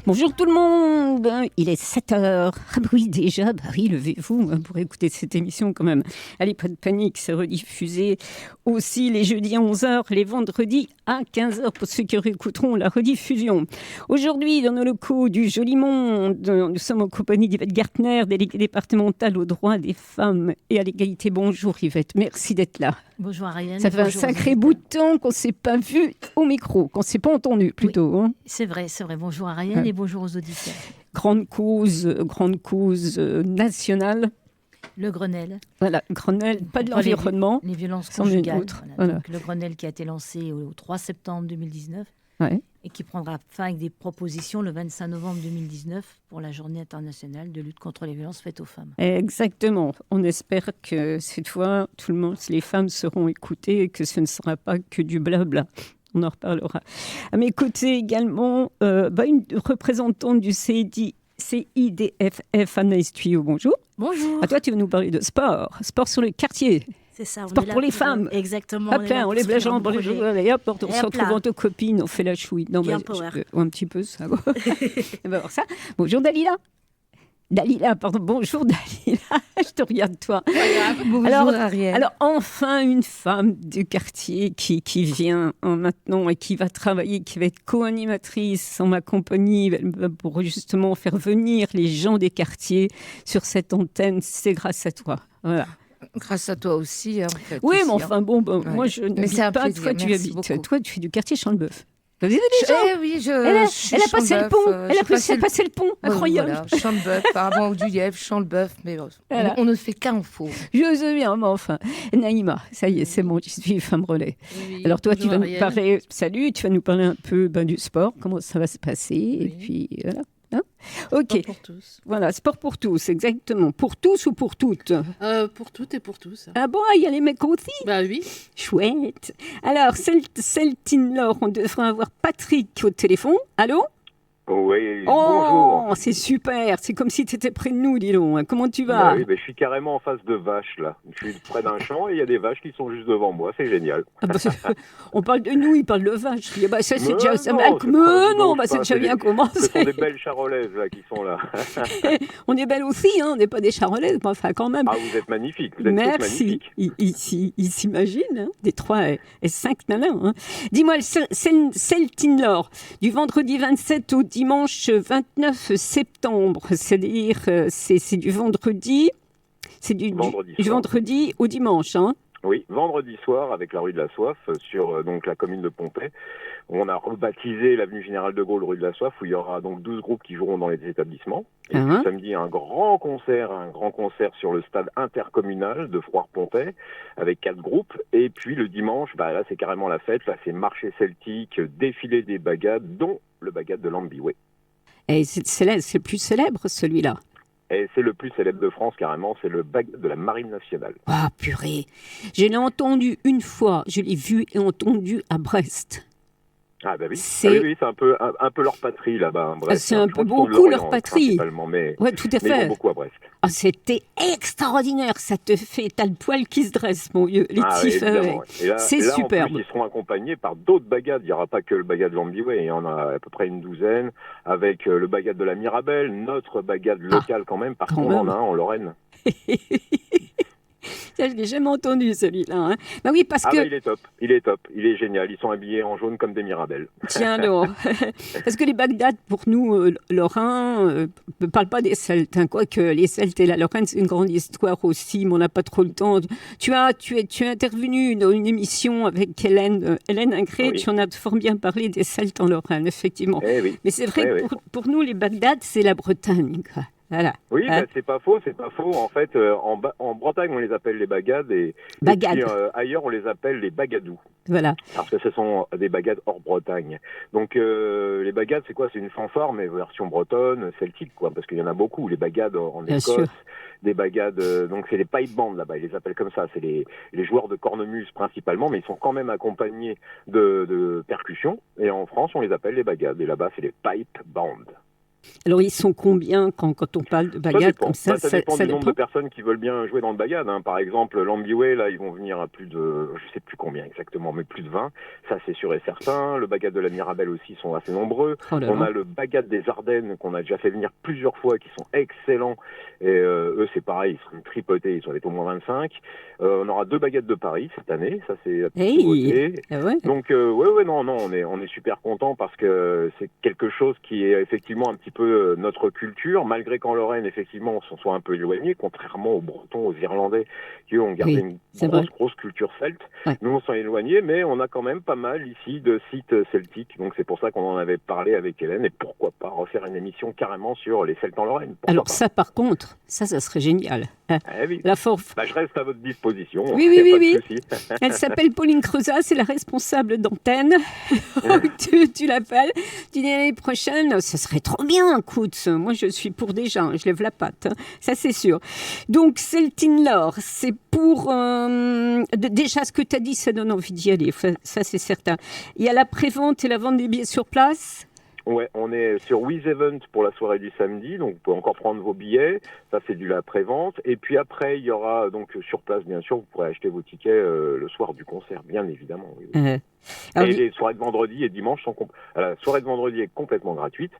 Bonjour tout le monde, il est 7h. Ah oui déjà, oui, levez-vous pour écouter cette émission quand même. Allez, pas de panique, c'est rediffusé aussi les jeudis à 11h, les vendredis à 15h pour ceux qui réécouteront la rediffusion. Aujourd'hui, dans nos locaux du Joli Monde, nous sommes en compagnie d'Yvette Gartner, déléguée départementale aux droits des femmes et à l'égalité. Bonjour Yvette, merci d'être là. Bonjour Ariane. Ça fait un sacré bout de temps qu'on ne s'est pas vu au micro, qu'on ne s'est pas entendu plutôt. Oui, hein. C'est vrai. Bonjour Ariane et bonjour aux auditeurs. Grande cause nationale. Le Grenelle. Voilà, Grenelle, pas de l'environnement. Les violences conjugales. Voilà. Donc, le Grenelle qui a été lancé au 3 septembre 2019 et qui prendra fin avec des propositions le 25 novembre 2019 pour la journée internationale de lutte contre les violences faites aux femmes. Exactement. On espère que cette fois, tout le monde, les femmes seront écoutées et que ce ne sera pas que du blabla. On en reparlera. À mes côtés également, une représentante du CIDFF, Anaïs Tuyau. Bonjour. Bonjour. À toi, tu vas nous parler de sport. Sport sur le quartier. C'est ça. Sport pour les femmes. Exactement. Hop là, on lève la jambe, on se retrouve entre copines, on fait la chouille. Non, bien un petit peu, ça va. On va voir ça. Bonjour Dalila. Bonjour Dalila, je te regarde toi. Bonjour Ariel. Alors enfin une femme du quartier qui vient maintenant et qui va travailler, qui va être co-animatrice en ma compagnie pour justement faire venir les gens des quartiers sur cette antenne. C'est grâce à toi. Voilà. Grâce à toi aussi, en fait. Oui, aussi, mais enfin moi je n'habite pas. Plaisir. Toi tu habites. Beaucoup. Toi tu fais du quartier Champ-de-Bœuf. Oui, elle a passé le pont. Elle a passé le pont. Incroyable. Voilà. Champ-de-Bœuf, avant du Lièvre, Champ-de-Bœuf, mais voilà. On ne fait qu'un faux. Je sais bien, mais enfin. Naïma, ça y est, c'est bon, je suis femme relais. Oui, alors toi, bonjour, tu vas nous parler. Salut, tu vas nous parler un peu du sport, comment ça va se passer, et puis voilà. Hein, ok. Sport pour tous. Voilà, sport pour tous, exactement. Pour tous ou pour toutes Pour toutes et pour tous. Ah bon, il y a les mecs aussi. Bah oui. Chouette. Alors, Celtine-Laure, on devrait avoir Patrick au téléphone. Allô? Oui, bonjour. Bonjour. C'est super, c'est comme si tu étais près de nous, dis donc. Comment tu vas? Oui, je suis carrément en face de vaches, là. Je suis près d'un champ et il y a des vaches qui sont juste devant moi, c'est génial. On parle de nous, il parle de vaches. Ça, c'est déjà... c'est déjà bien commencé. Ce sont des belles charolaises, là, qui sont là. On est belles aussi, hein, on n'est pas des charolaises, mais enfin, quand même. Ah, vous êtes magnifiques, vous êtes Merci. magnifiques. Il s'imagine, hein, des 3 et 5 nanas. Hein. Dis-moi, Celtine-Laure, du vendredi 27 au dimanche 29 septembre, c'est-à-dire c'est du vendredi, du vendredi au dimanche. Hein. Oui, vendredi soir avec la rue de la Soif sur donc la commune de Pompey. On a rebaptisé l'avenue Général de Gaulle rue de la Soif où il y aura donc 12 groupes qui joueront dans les établissements. Et puis, samedi, un grand concert sur le stade intercommunal de Froire-Pompey avec 4 groupes. Et puis le dimanche, là c'est carrément la fête, là c'est marché celtique, défilé des bagades, dont le bagade de l'Ambiway. Et c'est le plus célèbre celui-là. Et c'est le plus célèbre de France, carrément, c'est le bagade de la Marine nationale. Ah, purée. Je l'ai entendu une fois, je l'ai vu et entendu à Brest. Ah bah oui, c'est un peu leur patrie là-bas. Brest, c'est un peu beaucoup leur patrie. Mais tout à fait. Ils vont beaucoup à Brest. Ah, c'était extraordinaire, t'as le poil qui se dresse, mon vieux. Les tifs, c'est superbe. En plus, ils seront accompagnés par d'autres bagades. Il n'y aura pas que le bagade de l'Ambiway, il y en a à peu près une douzaine, avec le bagade de la Mirabelle, notre bagade locale quand même, parce qu'on en a un en Lorraine. Je ne l'ai jamais entendu, celui-là. Hein. Bah oui, parce que... il est top, il est génial. Ils sont habillés en jaune comme des Mirabelles. Tiens, alors, parce que les Bagdad, pour nous, Lorrains, ne parlent pas des Celtes. Hein. Quoique les Celtes et la Lorraine, c'est une grande histoire aussi, mais on n'a pas trop le temps. Tu es intervenu dans une émission avec Hélène Ingré, tu en as fort bien parlé des Celtes en Lorraine, effectivement. Oui. Mais c'est vrai que pour nous, les Bagdad, c'est la Bretagne, quoi. Voilà. Oui, c'est pas faux. En fait, en Bretagne, on les appelle les bagades et puis, ailleurs, on les appelle les bagadous. Voilà. Parce que ce sont des bagades hors Bretagne. Donc, les bagades, c'est quoi? C'est une fanfare, mais version bretonne, celtique, quoi. Parce qu'il y en a beaucoup. Les bagades en Écosse, des bagades... donc, c'est les pipe bands, là-bas. Ils les appellent comme ça. C'est les joueurs de cornemuse, principalement, mais ils sont quand même accompagnés de percussions. Et en France, on les appelle les bagades. Et là-bas, c'est les pipe bands. Alors, ils sont combien quand on parle de bagade comme ça? Ça dépend du nombre de personnes qui veulent bien jouer dans le bagade. Hein. Par exemple, l'Ambiway, là, ils vont venir à plus de, je sais plus combien exactement, mais plus de 20. Ça, c'est sûr et certain. Le bagade de la Mirabelle aussi sont assez nombreux. On a le bagade des Ardennes qu'on a déjà fait venir plusieurs fois, qui sont excellents. Et eux, c'est pareil, ils sont tripotés, ils sont au moins 25. On aura 2 bagades de Paris cette année. Ça, c'est la petite nouveauté. Donc, on est super contents parce que c'est quelque chose qui est effectivement un petit peu notre culture, malgré qu'en Lorraine, effectivement, on s'en soit un peu éloigné, contrairement aux Bretons, aux Irlandais, qui ont gardé une grosse culture celte. Ouais. Nous, on s'en est éloigné, mais on a quand même pas mal ici de sites celtiques. Donc, c'est pour ça qu'on en avait parlé avec Hélène, et pourquoi pas refaire une émission carrément sur les Celtes en Lorraine. Alors, ça, par contre, ça serait génial. Oui. La force. Je reste à votre disposition. Oui. Elle s'appelle Pauline Creusat, c'est la responsable d'antenne. tu l'appelles. Tu dis l'année prochaine, ce serait trop bien, écoute. Moi, je suis pour déjà, je lève la patte. Ça, c'est sûr. Donc, Celtes in Lore, c'est pour... déjà, ce que tu as dit, ça donne envie d'y aller. Ça, c'est certain. Il y a la prévente et la vente des billets sur place. Ouais, on est sur With Event pour la soirée du samedi, donc vous pouvez encore prendre vos billets. Ça, c'est la prévente. Et puis après, il y aura donc sur place, bien sûr, vous pourrez acheter vos tickets le soir du concert, bien évidemment. Oui. Et les soirées de vendredi et dimanche sont... La soirée de vendredi est complètement gratuite.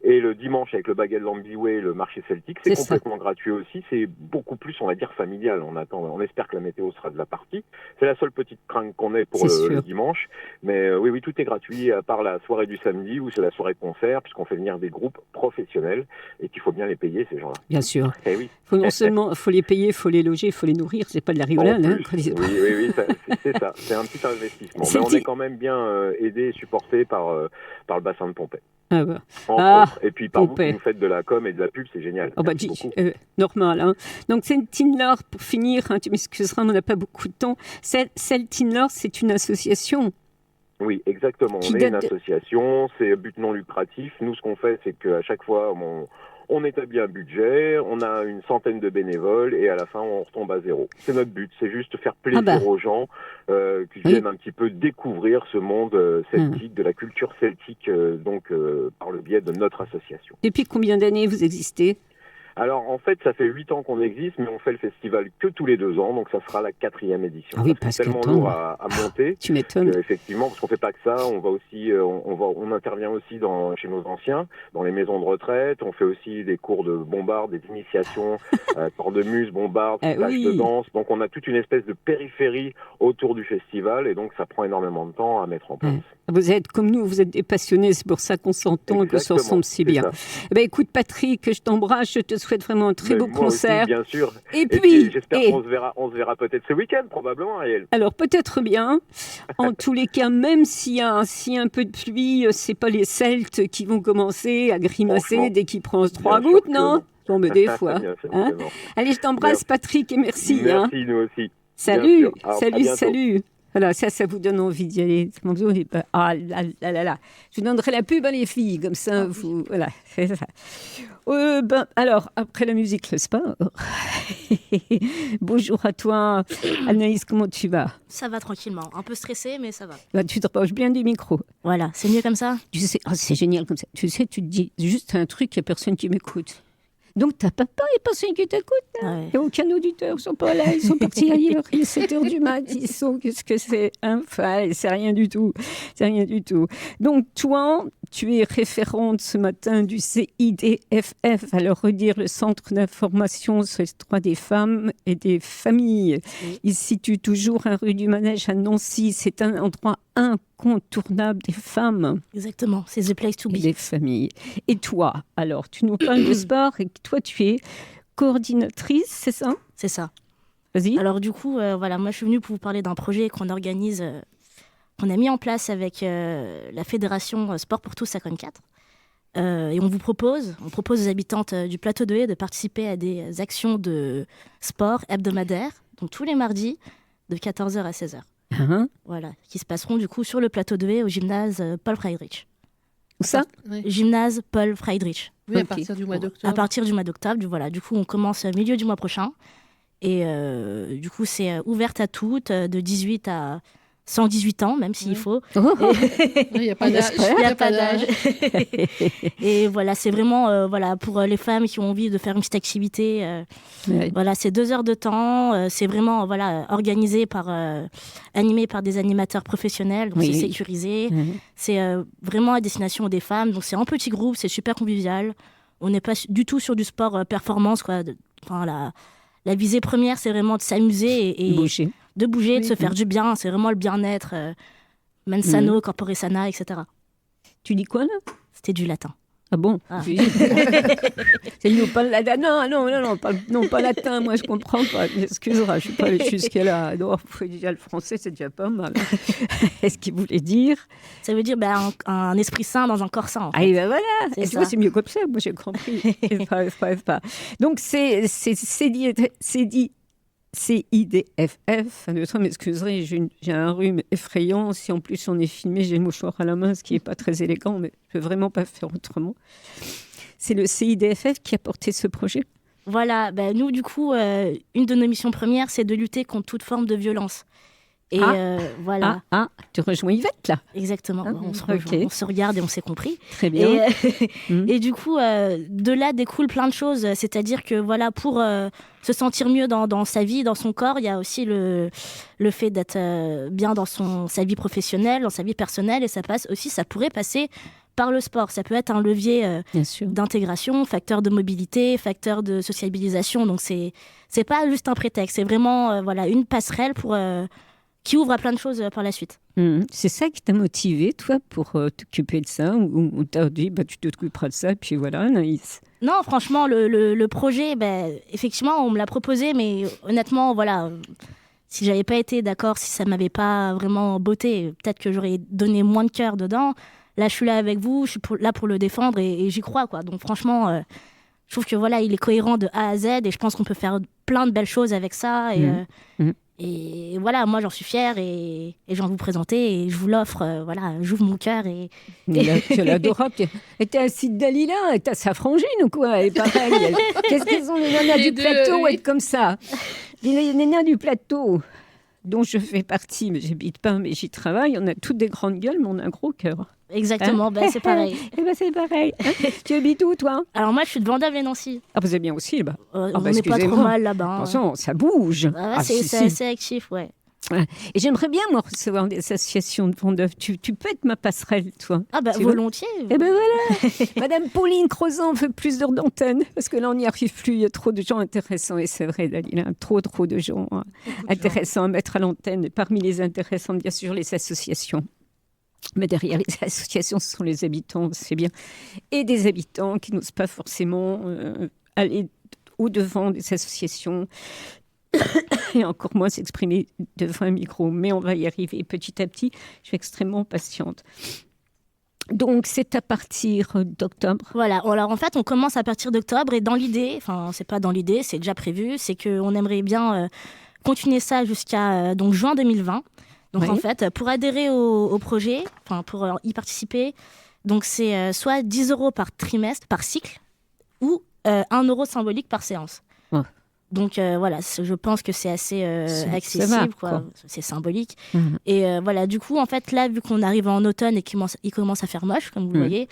Et le dimanche, avec le bagade l'Ambiway, le marché celtique, c'est complètement gratuit aussi. C'est beaucoup plus, on va dire, familial. On espère que la météo sera de la partie. C'est la seule petite crainte qu'on ait pour le dimanche. Mais oui, tout est gratuit, à part la soirée du samedi, où c'est la soirée de concert, puisqu'on fait venir des groupes professionnels et qu'il faut bien les payer, ces gens-là. Bien sûr. Et oui. Non seulement faut les payer, il faut les loger, il faut les nourrir. C'est pas de la rigolade. Hein, oui, c'est ça. C'est un petit investissement. Mais on est quand même bien aidé et supporté par le bassin de Pompée. Et puis par vous qui nous faites de la com et de la pub, c'est génial. Normal. Hein. Donc Celtes in Lore, pour finir, tu m'excuseras, on n'a pas beaucoup de temps. Celtes in Lore, c'est une association. Oui, exactement. On est une association, c'est but non lucratif. Nous, ce qu'on fait, c'est qu'à chaque fois, on établit un budget, on a une centaine de bénévoles et à la fin, on retombe à zéro. C'est notre but, c'est juste faire plaisir aux gens qui viennent un petit peu découvrir ce monde celtique, de la culture celtique, par le biais de notre association. Depuis combien d'années vous existez ? Alors, en fait, ça fait 8 ans qu'on existe, mais on fait le festival que tous les 2 ans, donc ça sera la 4e édition. Ah oui, parce c'est tellement lourd à monter. Tu m'étonnes. Effectivement, parce qu'on fait pas que ça, on va aussi, on intervient aussi chez nos anciens, dans les maisons de retraite. On fait aussi des cours de bombarde, des initiations, cornemuse, bombarde, tâches de danse. Donc, on a toute une espèce de périphérie autour du festival, et donc ça prend énormément de temps à mettre en place. Vous êtes comme nous, vous êtes des passionnés, c'est pour ça qu'on s'entend et qu'on se ressemble si bien. Écoute, Patrick, je t'embrasse, je te souhaite vraiment un très beau concert. Aussi, bien sûr. Et puis, j'espère qu'on se verra peut-être ce week-end, probablement, Ariel. Alors, peut-être bien. En tous les cas, même s'il y a un peu de pluie, c'est pas les Celtes qui vont commencer à grimacer dès qu'ils prennent 3 gouttes, non? Bon, mais des fois. Hein. Allez, je t'embrasse, Patrick, et merci. Merci, nous aussi. Salut, salut. Voilà, ça vous donne envie d'y aller. Ah là là. Je vous donnerai la pub, les filles, comme ça, vous... Voilà, c'est ça. Alors, après la musique, le sport. Bonjour à toi, Anaïs, comment tu vas ? Ça va tranquillement, un peu stressée, mais ça va. Tu te rapproches bien du micro. Voilà, c'est mieux comme ça ? Tu sais, c'est génial comme ça. Tu sais, tu te dis juste un truc, il n'y a personne qui m'écoute. Donc, t'as papa et personne qui t'écoute. Il n'y a aucun auditeur, ils sont pas là, ils sont partis ailleurs. Il est 7h du mat, ils sont, qu'est-ce que c'est ? C'est rien du tout. C'est rien du tout. Donc, toi, tu es référente ce matin du CIDFF, alors redire le Centre d'information sur les droits des femmes et des familles. Oui. Il se situe toujours à rue du Manège à Nancy. C'est un endroit incontournable des femmes. Exactement, c'est the place to be. Et des familles. Et toi, alors, tu nous parles de sport et toi, tu es coordinatrice, c'est ça ? C'est ça. Vas-y. Alors du coup, voilà, moi je suis venue pour vous parler d'un projet qu'on organise, qu'on a mis en place avec la Fédération Sport pour tous 54. Et on propose aux habitantes du plateau de Haye de participer à des actions de sport hebdomadaires, donc tous les mardis, de 14h à 16h. Voilà, qui se passeront du coup sur le plateau de Haye au gymnase Paul Friedrich. Où ça ? Gymnase Paul Friedrich. Oui, à partir du mois d'octobre. À partir du mois d'octobre, voilà. Du coup, on commence au milieu du mois prochain. Et du coup, c'est ouvert à toutes, de 18 à 118 ans, même s'il faut. Il n'y a pas d'âge. Il n'y a pas d'âge. Et voilà, c'est vraiment pour les femmes qui ont envie de faire une petite activité. Voilà, c'est 2 heures de temps. C'est vraiment organisé animé par des animateurs professionnels. Donc c'est sécurisé. C'est vraiment à destination des femmes. Donc c'est en petit groupe, c'est super convivial. On n'est pas du tout sur du sport performance, quoi. La visée première, c'est vraiment de s'amuser et de bouger, de se faire du bien. C'est vraiment le bien-être, mens sano, corpore sana, etc. Tu dis quoi, là ? C'était du latin. Ah bon ? C'est nous parle latin. Non, pas latin, moi je comprends pas. Excuse-moi, je suis pas allée jusque-là. Non, déjà le français, c'est déjà pas mal. Est-ce qu'il voulait dire ? Ça veut dire un esprit sain dans un corps sain. En fait. Ah, et ben voilà. C'est mieux comme ça, moi j'ai compris. Pas. Donc c'est dit. CIDFF, vous m'excuserez, j'ai un rhume effrayant. Si en plus on est filmé, j'ai le mouchoir à la main, ce qui n'est pas très élégant, mais je ne peux vraiment pas faire autrement. C'est le CIDFF qui a porté ce projet ? Voilà, nous du coup, une de nos missions premières, c'est de lutter contre toute forme de violence. Et voilà. Tu rejoins Yvette là ? Exactement. On se regarde et on s'est compris. Très bien. Et du coup, de là découle plein de choses. C'est-à-dire que pour se sentir mieux dans sa vie, dans son corps, il y a aussi le fait d'être bien dans sa vie professionnelle, dans sa vie personnelle. Et ça pourrait passer par le sport. Ça peut être un levier d'intégration, facteur de mobilité, facteur de sociabilisation. Donc c'est pas juste un prétexte. C'est vraiment une passerelle qui ouvre à plein de choses par la suite. C'est ça qui t'a motivé, toi, pour t'occuper de ça ? Ou on t'a dit, tu t'occuperas de ça, puis voilà, Anaïs ? Non, franchement, le projet, effectivement, on me l'a proposé, mais honnêtement, si j'avais pas été d'accord, si ça m'avait pas vraiment botté, peut-être que j'aurais donné moins de cœur dedans. Là, je suis là avec vous, je suis là pour le défendre et j'y crois, quoi. Donc franchement, je trouve que il est cohérent de A à Z et je pense qu'on peut faire plein de belles choses avec ça. Et voilà, moi j'en suis fière et j'en vous présenter et je vous l'offre, j'ouvre mon cœur et... Tu l'adorable. Et t'es assise Dalila, t'as sa frangine ou quoi ? Elle est pareille. Qu'est-ce qu'ils ont les nanas du plateau être comme ça ? Les nanas du plateau dont je fais partie, mais j'habite pas, mais j'y travaille, on a toutes des grandes gueules, mais on a un gros cœur. Exactement, c'est pareil. C'est pareil. Tu habites où, toi ? Alors moi, je suis de Vendôme et Nancy. Ah, vous êtes bien aussi, là-bas. On n'est pas trop mal là-bas. Attention, ça bouge. C'est assez actif, ouais. Et j'aimerais bien, moi, recevoir des associations de vendeurs. Tu peux être ma passerelle, toi. Volontiers. Eh ben voilà. Madame Pauline Crozan veut plus d'heures d'antenne, parce que là, on n'y arrive plus. Il y a trop de gens intéressants. Et c'est vrai, Dalila, trop de gens intéressants à mettre à l'antenne. Et parmi les intéressants, bien sûr, les associations. Mais derrière les associations, ce sont les habitants, c'est bien. Et des habitants qui n'osent pas forcément aller au-devant des associations et encore moins s'exprimer devant un micro. Mais on va y arriver petit à petit. Je suis extrêmement patiente. Donc, c'est à partir d'octobre. Voilà. Alors, en fait, on commence à partir d'octobre. Et dans l'idée, c'est pas dans l'idée, c'est déjà prévu, c'est qu'on aimerait bien continuer ça jusqu'à juin 2020. Donc, en fait, pour adhérer au projet, pour y participer, donc c'est soit 10 € par trimestre, par cycle, ou 1 € symbolique par séance. Ouais. Donc, je pense que c'est assez accessible, quoi. C'est symbolique. Et du coup, en fait, là, vu qu'on arrive en automne et qu'il commence à faire moche, comme vous le voyez,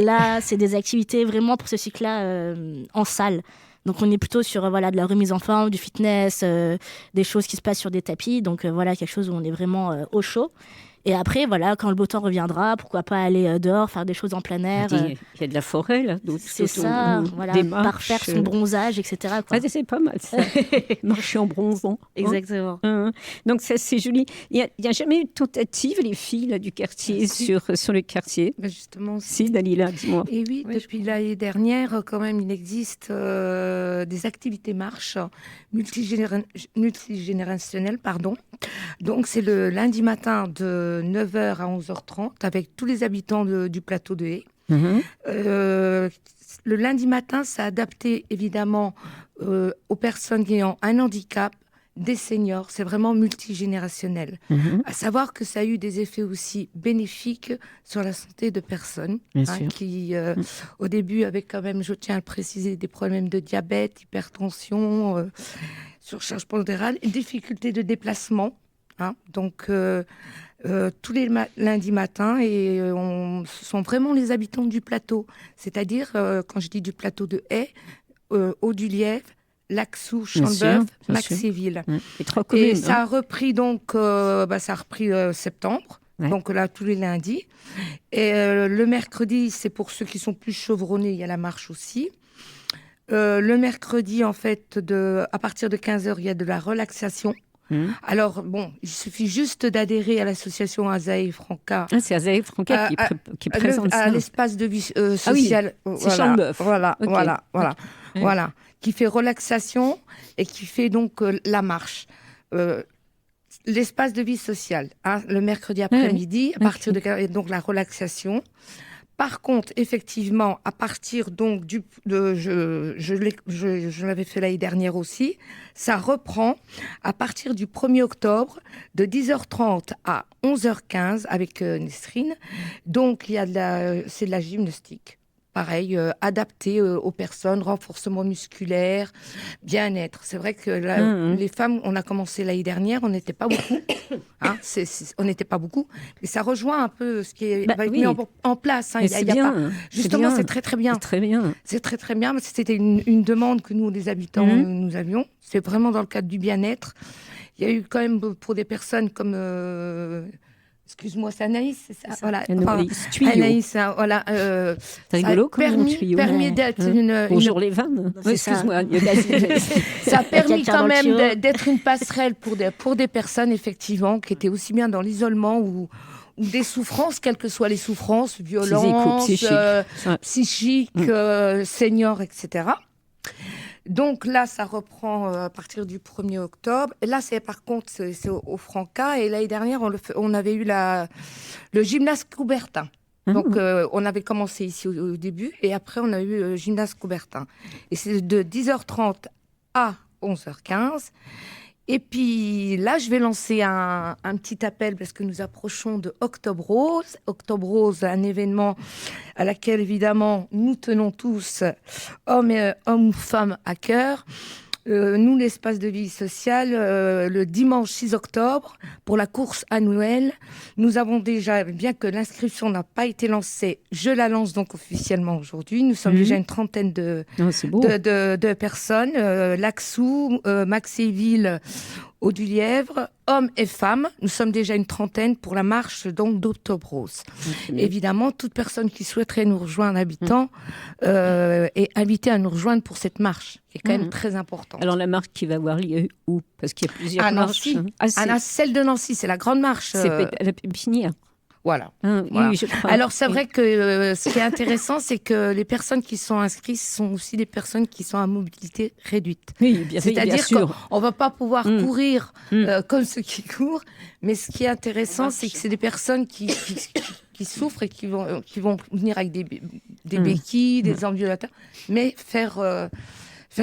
là, c'est des activités vraiment pour ce cycle-là en salle. Donc, on est plutôt sur de la remise en forme, du fitness, des choses qui se passent sur des tapis. Donc, quelque chose où on est vraiment au chaud. Et après, quand le beau temps reviendra, pourquoi pas aller dehors, faire des choses en plein air. Il y a de la forêt, là. C'est ça, parfaire son bronzage, etc. Quoi. C'est pas mal, ça. Marcher en bronzant. Exactement. Donc, ça, c'est joli. Il n'y a jamais eu de tentative, les filles là, du quartier, sur le quartier. Justement. Si, Dalila, dis-moi. Et oui, depuis l'année dernière, quand même, il existe des activités marches multigénérationnelles, Donc, c'est le lundi matin de 9h à 11h30 avec tous les habitants du plateau de Haye. Le lundi matin, c'est adapté évidemment aux personnes ayant un handicap, des seniors, c'est vraiment multigénérationnel. À savoir que ça a eu des effets aussi bénéfiques sur la santé de personnes qui, au début, avaient quand même, je tiens à le préciser, des problèmes de diabète, hypertension, surcharge pondérale, difficultés de déplacement. Donc, tous les lundis matins, et ce sont vraiment les habitants du plateau. C'est-à-dire, quand je dis du plateau de Haye, Haut-du-Lièvre, Laxou, Champ-de-Bœuf, Maxéville. Et ça a repris donc, septembre. Ouais. Donc là, tous les lundis. Et le mercredi, c'est pour ceux qui sont plus chevronnés, il y a la marche aussi. Le mercredi, en fait, à partir de 15h, il y a de la relaxation. Alors, bon, il suffit juste d'adhérer à l'association Azaï Franca. C'est Azaï Franca qui présente ça. À l'espace de vie sociale. C'est Champ-de-Bœuf. Voilà. Qui fait relaxation et qui fait donc la marche. L'espace de vie sociale, le mercredi après-midi, à partir de donc la relaxation. Par contre, effectivement, à partir donc je l'avais fait l'année dernière aussi, ça reprend à partir du 1er octobre de 10h30 à 11h15 avec Nesrine. Donc, c'est de la gymnastique. Pareil, adapté aux personnes, renforcement musculaire, bien-être. C'est vrai que les femmes, on a commencé l'année dernière, on n'était pas beaucoup. On n'était pas beaucoup. Mais ça rejoint un peu ce qui est mis en place. C'est bien. Justement, c'est très, très bien. C'est très bien. C'est très, très bien. C'était une demande que nous, les habitants, nous avions. C'est vraiment dans le cadre du bien-être. Il y a eu quand même, pour des personnes comme... Excuse-moi, c'est Anaïs, c'est ça. Voilà. Anaïs, voilà. C'est rigolo comme tuyau. Permis d'être Bonjour les vannes. Excuse-moi. Ça a permis quand même d'être une passerelle pour des personnes, effectivement, qui étaient aussi bien dans l'isolement ou des souffrances, quelles que soient les souffrances, violences, psychiques, seniors, etc. Donc là, ça reprend à partir du 1er octobre. Et là, par contre, c'est au Franca. Et l'année dernière, on avait eu le gymnase Coubertin. Donc, on avait commencé ici au début. Et après, on a eu le gymnase Coubertin. Et c'est de 10h30 à 11h15. Et puis là, je vais lancer un petit appel parce que nous approchons de Octobre Rose. Octobre Rose, un événement à laquelle, évidemment, nous tenons tous, hommes ou femmes, à cœur. Nous, l'espace de vie sociale, le dimanche 6 octobre, pour la course annuelle, nous avons déjà, bien que l'inscription n'a pas été lancée, je la lance donc officiellement aujourd'hui. Nous sommes déjà une trentaine de personnes. Laxou, Maxéville, Haut-du-Lièvre, hommes et femmes. Nous sommes déjà une trentaine pour la marche donc d'Octobre Rose. Évidemment, toute personne qui souhaiterait nous rejoindre, habitant, est invitée à nous rejoindre pour cette marche, qui est quand même très importante. Alors la marche qui va avoir lieu où? Parce qu'il y a plusieurs marches. Celle de Nancy, c'est la grande marche. C'est à la Pépinière. Voilà. Oui, je crois. Alors, c'est vrai que ce qui est intéressant, c'est que les personnes qui sont inscrites sont aussi des personnes qui sont à mobilité réduite. Oui, bien sûr. C'est-à-dire qu'on ne va pas pouvoir courir comme ceux qui courent, mais ce qui est intéressant, c'est que c'est des personnes qui souffrent et qui vont venir avec des béquilles, des ambulateurs, mais faire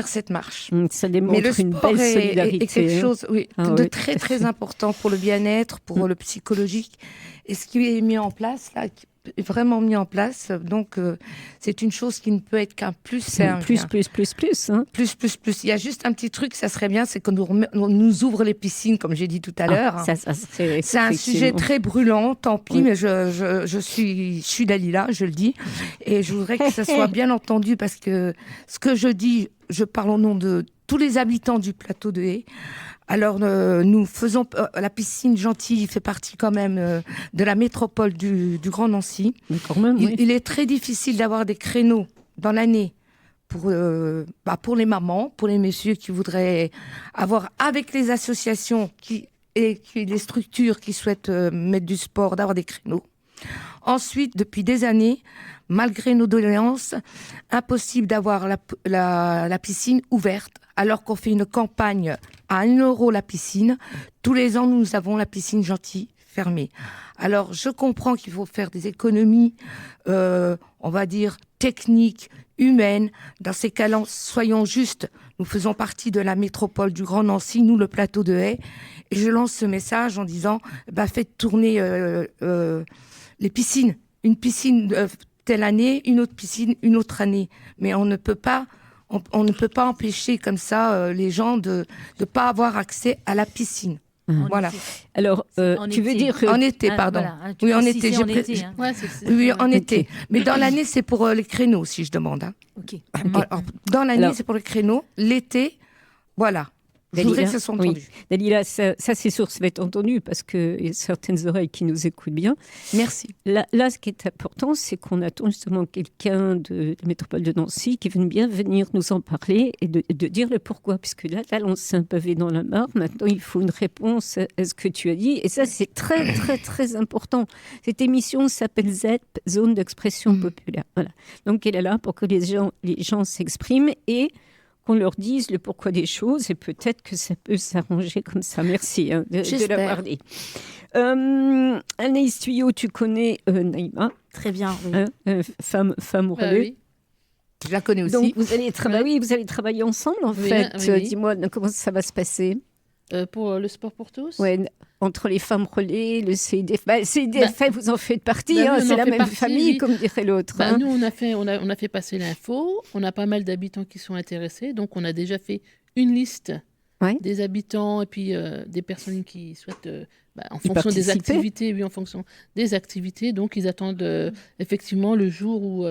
cette marche. Ça démontre une belle solidarité. est quelque chose de très, très important pour le bien-être, pour le psychologique. Et ce qui est mis en place, là, est vraiment mis en place, donc c'est une chose qui ne peut être qu'un plus. Plus. Hein. Plus. Il y a juste un petit truc, ça serait bien, c'est qu'on nous ouvre les piscines, comme j'ai dit tout à l'heure. C'est un sujet très brûlant, tant pis, mais je suis Dalila, je le dis. Et je voudrais que ça soit bien entendu, parce que ce que je dis, je parle au nom de tous les habitants du plateau de Haye. Alors, nous faisons... la piscine Gentilly fait partie quand même de la métropole du Grand Nancy. Mais quand même, il est très difficile d'avoir des créneaux dans l'année pour les mamans, pour les messieurs qui voudraient avoir, avec les associations et les structures qui souhaitent mettre du sport, d'avoir des créneaux. Ensuite, depuis des années, malgré nos doléances, impossible d'avoir la piscine ouverte, alors qu'on fait une campagne à 1 € la piscine. Tous les ans, nous avons la piscine Gentilly fermé. Alors, je comprends qu'il faut faire des économies, on va dire, techniques, humaines. Dans ces cas-là, soyons justes. Nous faisons partie de la métropole du Grand Nancy, nous, le plateau de Haye. Et je lance ce message en disant, faites tourner les piscines. Une piscine telle année, une autre piscine une autre année. Mais on ne peut pas empêcher comme ça les gens de ne pas avoir accès à la piscine. Voilà. Alors, tu veux dire en été, pardon. Voilà. Oui, en été. Oui, en été. Mais dans l'année, c'est pour les créneaux, si je demande. Hein. Ok. Alors, dans l'année, c'est pour les créneaux. L'été, voilà. Je voudrais que ça soit entendu. Oui. Dalila, ça c'est sûr, ça va être entendu parce qu'il y a certaines oreilles qui nous écoutent bien. Merci. Là, ce qui est important, c'est qu'on attend justement quelqu'un de la métropole de Nancy qui veut bien venir nous en parler et de dire le pourquoi. Puisque là, on s'est un pavé dans la mare. Maintenant, il faut une réponse à ce que tu as dit. Et ça, c'est très, très, très important. Cette émission s'appelle ZEP, Zone d'expression populaire. Voilà. Donc, elle est là pour que les gens s'expriment et qu'on leur dise le pourquoi des choses et peut-être que ça peut s'arranger comme ça. Merci de l'avoir dit. Anaïs Tuyau, tu connais Naïma. Très bien, oui. Femme relais. Oui. Je la connais aussi. Donc, vous allez travailler ensemble, en fait. Oui. Dis-moi, comment ça va se passer pour le sport pour tous. Entre les femmes relais, le CIDF. CIDF, vous en faites partie, c'est la même famille, comme dirait l'autre. Nous, on a fait passer l'info, on a pas mal d'habitants qui sont intéressés, donc on a déjà fait une liste des habitants et puis des personnes qui souhaitent, en fonction des activités, en fonction des activités, donc ils attendent effectivement le jour où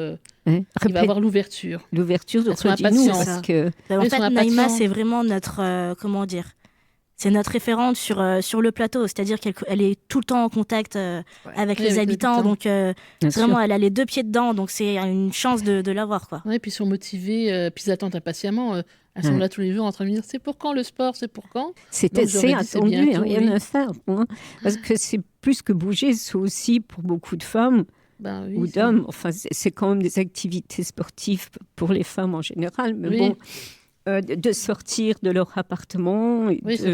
il va y avoir l'ouverture. L'ouverture, donc dis-nous, parce que... En fait, Naïma, c'est vraiment notre, c'est notre référente sur le plateau, c'est-à-dire qu'elle est tout le temps en contact avec les habitants, donc vraiment elle a les deux pieds dedans, donc c'est une chance de l'avoir, quoi. Ouais, puis ils sont motivés, puis ils attendent impatiemment. Elles sont là tous les jours en train de me dire c'est pour quand le sport, c'est pour quand. C'est attendu, rien à faire, parce que c'est plus que bouger, c'est aussi pour beaucoup de femmes. Ou d'hommes, enfin c'est quand même des activités sportives pour les femmes en général, mais bon. De sortir de leur appartement,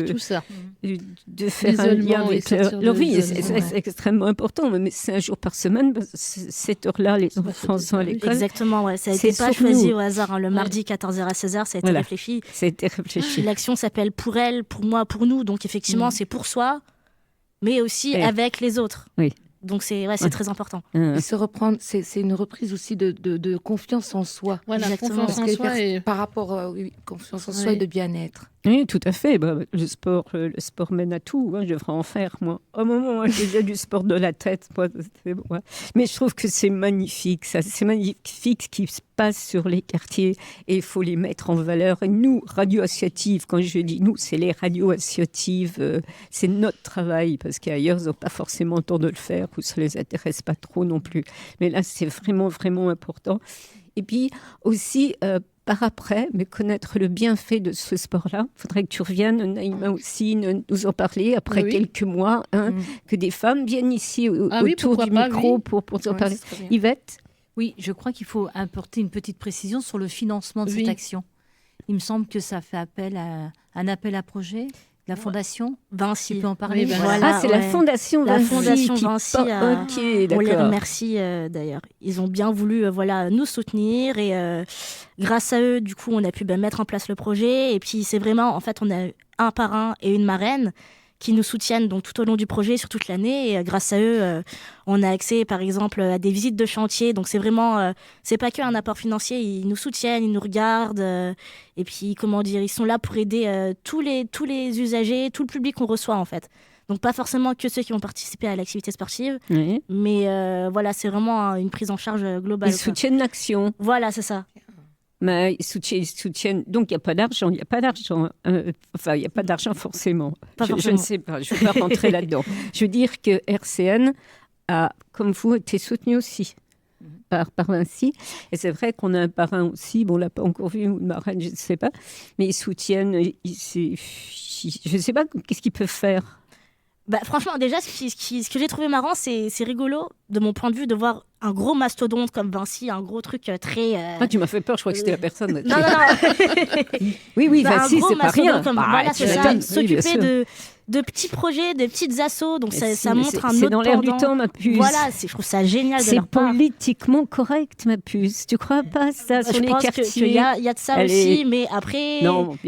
tout ça. De faire un lien avec leur vie. C'est extrêmement important, mais c'est un jour par semaine, cette heure-là, les enfants sont à l'école. Exactement, ça n'a été pas choisi au hasard. Le mardi 14h à 16h, ça a été réfléchi. Ça a été réfléchi. L'action s'appelle pour elle, pour moi, pour nous. Donc effectivement, c'est pour soi, mais aussi avec les autres. Oui. Donc c'est très important. Et se reprendre, c'est une reprise aussi de confiance en soi. Voilà, confiance en soi par rapport confiance en soi et de bien-être. Oui, tout à fait. Le sport mène à tout. Je devrais en faire, moi. Au moment où j'ai déjà du sport de la tête. Mais je trouve que c'est magnifique. C'est magnifique ce qui se passe sur les quartiers et il faut les mettre en valeur. Et nous, Radio Associative, quand je dis nous, c'est les radios associatives. C'est notre travail parce qu'ailleurs, ils n'ont pas forcément le temps de le faire ou ça ne les intéresse pas trop non plus. Mais là, c'est vraiment, vraiment important. Et puis aussi... par après, mais connaître le bienfait de ce sport-là. Il faudrait que tu reviennes, Naïma aussi, nous en parler après quelques mois, que des femmes viennent ici autour du micro pour en parler. Yvette ? Oui, je crois qu'il faut apporter une petite précision sur le financement de cette action. Il me semble que ça fait appel à un appel à projet. La fondation Vinci. Tu peux en parler. C'est la fondation Vinci. La fondation Vinci. On les remercie d'ailleurs. Ils ont bien voulu nous soutenir et grâce à eux, du coup, on a pu mettre en place le projet. Et puis c'est vraiment, en fait, on a un parrain et une marraine qui nous soutiennent donc tout au long du projet, sur toute l'année. Et grâce à eux, on a accès, par exemple, à des visites de chantier. Donc c'est vraiment, c'est pas qu'un apport financier. Ils nous soutiennent, ils nous regardent. Et puis, ils sont là pour aider tous les usagers, tout le public qu'on reçoit, en fait. Donc pas forcément que ceux qui vont participer à l'activité sportive, mais c'est vraiment une prise en charge globale. Ils soutiennent l'action. Voilà, c'est ça. Mais ils soutiennent. Donc, il n'y a pas d'argent. Il n'y a pas d'argent. Il n'y a pas d'argent forcément. Je ne sais pas. Je ne vais pas rentrer là-dedans. Je veux dire que RCN a, comme vous, été soutenu aussi par Vinci. Et c'est vrai qu'on a un parrain aussi. Bon, on ne l'a pas encore vu, ou une marraine, je ne sais pas. Mais ils soutiennent. Je ne sais pas qu'est-ce qu'ils peuvent faire. Franchement, déjà, ce que j'ai trouvé marrant, c'est rigolo. de mon point de vue, de voir un gros mastodonte comme Vinci, un gros truc très... tu m'as fait peur, je crois que c'était la personne. Non. oui, Vinci, c'est pas rien. Voilà, c'est ça, s'occuper de petits projets, de petites assos, donc ça montre un autre C'est dans l'air du temps, ma puce. Voilà, je trouve ça génial de leur part. C'est politiquement correct, ma puce. Tu crois pas ça sur les quartiers? Je pense qu'il y a de ça aussi, mais après,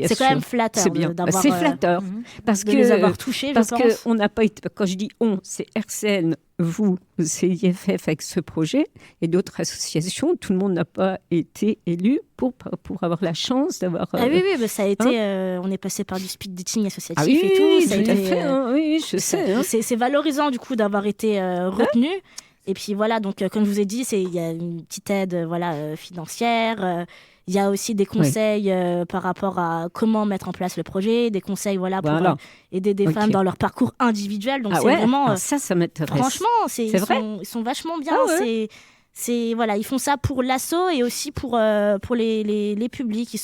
c'est quand même flatteur. C'est bien. C'est flatteur. Parce que les avoir touchés, parce qu'on n'a pas été... Quand je dis on, c'est RCN, vous, CIFF avec ce projet et d'autres associations, tout le monde n'a pas été élu pour avoir la chance d'avoir... oui, ça a été... on est passé par du speed dating associatif et tout. Ça a été, oui, je sais. C'est valorisant du coup d'avoir été retenu. Et puis voilà, donc comme je vous ai dit, il y a une petite aide financière. Il y a aussi des conseils par rapport à comment mettre en place le projet, des conseils pour aider des femmes dans leur parcours individuel. Donc c'est vraiment... ça m'intéresse. Franchement, vrai ils sont vachement bien. Ils font ça pour l'asso et aussi pour les publics.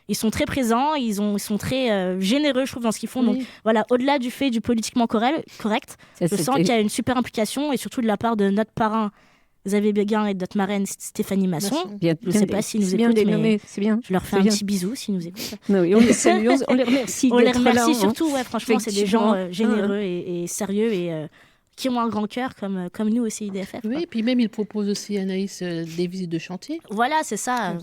Ils sont très présents, ils sont très généreux, je trouve, dans ce qu'ils font. Donc voilà, au-delà du fait du politiquement correct, je sens qu'il y a une super implication et surtout de la part de notre parrain Xavier Béguin et de notre marraine Stéphanie Masson. Je ne sais pas s'ils nous écoutent, mais je leur fais un petit bisou s'ils nous écoutent. Oui, on les salue, on les remercie. On les remercie surtout, franchement, c'est des gens généreux et sérieux et qui ont un grand cœur comme nous aussi, IDFF. Oui, et puis même ils proposent aussi, Anaïs, des visites de chantier. Voilà, c'est ça.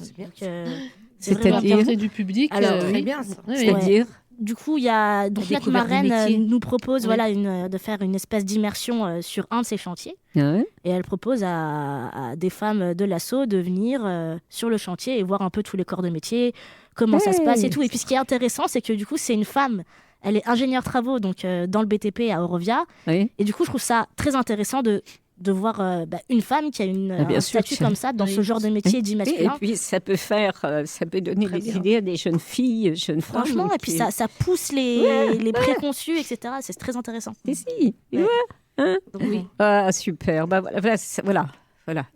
C'est-à-dire du public. Alors, très bien, ça. C'est-à-dire du coup, notre marraine nous propose de faire une espèce d'immersion sur un de ces chantiers. Et elle propose à des femmes de l'asso de venir sur le chantier et voir un peu tous les corps de métier, comment ça se passe et tout. Et puis ce qui est intéressant, c'est que du coup, c'est une femme. Elle est ingénieure travaux donc, dans le BTP à Eurovia. Et du coup, je trouve ça très intéressant de voir une femme qui a un statut comme ça dans ce genre de métier dit masculin. Et puis ça peut donner des idées à des jeunes filles, jeunes femmes. Franchement, et puis ça pousse les préconçus, etc. C'est très intéressant. Si. Donc, oui. Ah, super. Voilà.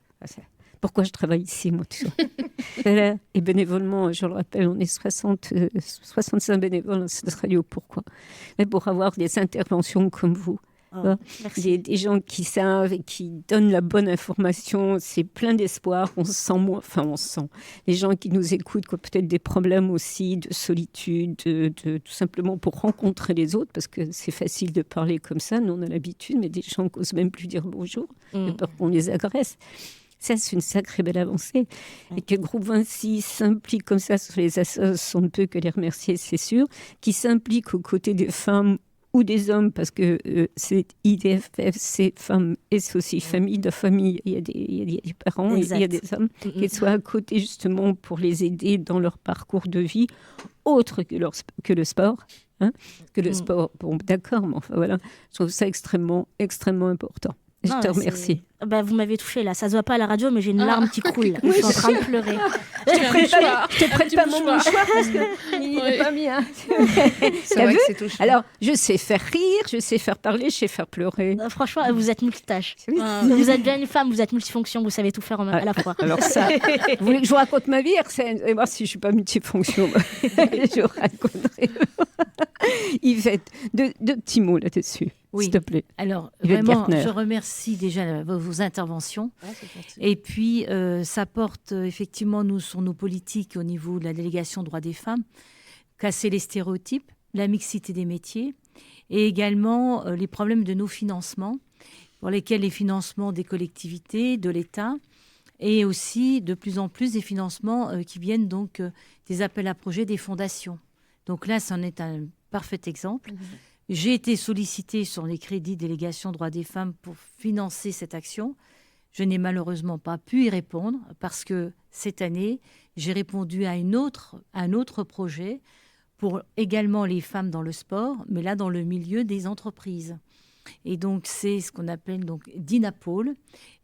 Pourquoi je travaille ici, moi, tout ça. Et bénévolement, je le rappelle, on est 65 bénévoles à cette radio. Pourquoi? Mais pour avoir des interventions comme vous. Des gens qui savent et qui donnent la bonne information, c'est plein d'espoir. On sent les gens qui nous écoutent, qui ont peut-être des problèmes aussi de solitude, tout simplement pour rencontrer les autres, parce que c'est facile de parler comme ça, nous on a l'habitude, mais des gens qui n'osent même plus dire bonjour, de peur qu'on les agresse. Ça, c'est une sacrée belle avancée. Et que Groupe Vinci s'implique comme ça sur les associations, on ne peut que les remercier, c'est sûr, qui s'implique aux côtés des femmes ou des hommes, parce que c'est IDFF, c'est femmes et c'est aussi famille de famille. Il y a des parents, il y a des hommes qui soient à côté justement pour les aider dans leur parcours de vie, autre que le sport. Que le sport, bon d'accord, mais enfin voilà, je trouve ça extrêmement, extrêmement important. Je te remercie. Vous m'avez touchée là, ça se voit pas à la radio, mais j'ai une larme qui coule. Là. Je suis en train de pleurer. Je te prête pas mon mouchoir parce qu'il n'est pas mis. C'est vrai que c'est touchant. Alors, je sais faire rire, je sais faire parler, je sais faire pleurer. Franchement, vous êtes multitâche. Vous êtes bien une femme, vous êtes multifonction, vous savez tout faire à la fois. Alors ça, vous voulez que je vous raconte ma vie, Arsène? Et moi, si je suis pas multifonction, je vous raconterai. Yvette, deux petits mots là-dessus. Oui. S'il te plaît. Alors, vraiment, je remercie déjà vos interventions. Et puis, ça porte effectivement, nous, sur nos politiques au niveau de la délégation droits des femmes, casser les stéréotypes, la mixité des métiers, et également les problèmes de nos financements, pour lesquels les financements des collectivités, de l'État, et aussi de plus en plus des financements qui viennent donc des appels à projets des fondations. Donc là, c'en est un parfait exemple. J'ai été sollicitée sur les crédits délégation droits des femmes pour financer cette action. Je n'ai malheureusement pas pu y répondre parce que cette année, j'ai répondu à un autre projet pour également les femmes dans le sport, mais là dans le milieu des entreprises. Et donc c'est ce qu'on appelle donc Dinapôle.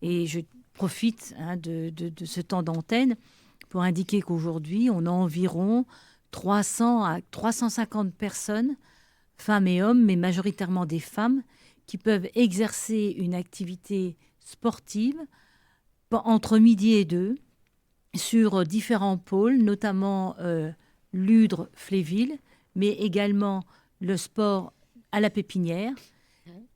Et je profite de ce temps d'antenne pour indiquer qu'aujourd'hui, on a environ 300 à 350 personnes, femmes et hommes, mais majoritairement des femmes, qui peuvent exercer une activité sportive entre midi et 2 sur différents pôles, notamment Ludre, Fléville, mais également le sport à la Pépinière,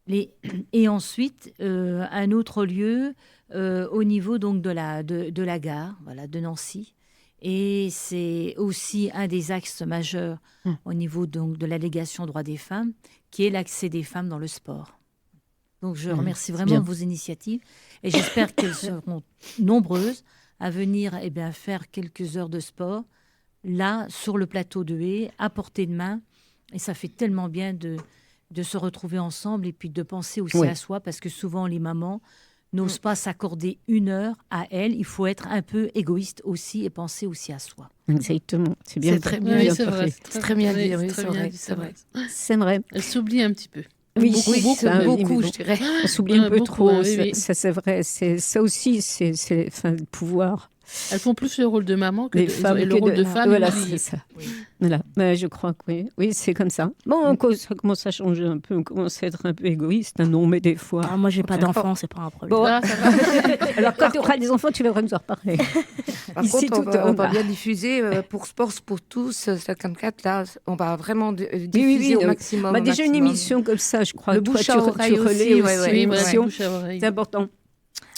Et ensuite, un autre lieu au niveau donc de la gare, voilà, de Nancy. Et c'est aussi un des axes majeurs au niveau donc de l'allégation droits des femmes, qui est l'accès des femmes dans le sport. Donc je remercie vraiment vos initiatives et j'espère qu'elles seront nombreuses à venir faire quelques heures de sport là, sur le plateau de Haye, à portée de main. Et ça fait tellement bien de se retrouver ensemble et puis de penser aussi à soi, parce que souvent les mamans n'osent pas s'accorder une heure à elles. Il faut être un peu égoïste aussi et penser aussi à soi. Exactement. C'est bien. C'est très bien. Oui, c'est vrai. C'est très bien dit. Oui, c'est vrai. C'est vrai. Elle s'oublie un petit peu. Oui, beaucoup, je dirais. On s'oublie un peu beaucoup, trop. oui. Ça, c'est vrai. Ça aussi, c'est le pouvoir. Elles font plus le rôle de maman que les femmes et le rôle de femme. Voilà, c'est ça. Oui. Voilà. Mais je crois que oui, c'est comme ça. Bon, ça commence à changer un peu. On commence à être un peu égoïste. Non, mais des fois. Moi, j'ai pas d'enfants, c'est pas un problème. Bon. Ça va. Alors, quand tu auras des enfants, tu devrais nous en reparler. Par contre, on va bien diffuser pour Sport pour tous, 54. Là, on va vraiment diffuser au maximum. Déjà une émission comme ça, je crois. Le bouche à oreille aussi. C'est important.